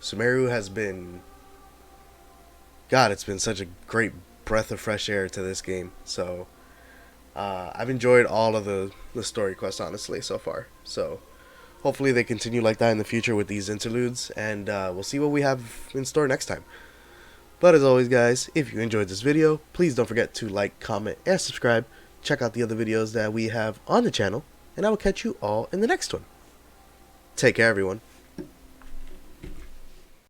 Sumeru has been... God, it's been such a great breath of fresh air to this game. So... I've enjoyed all of the story quests, honestly, so far. So, hopefully they continue like that in the future with these interludes, and we'll see what we have in store next time. But as always, guys, if you enjoyed this video, please don't forget to like, comment, and subscribe. Check out the other videos that we have on the channel, and I will catch you all in the next one. Take care, everyone.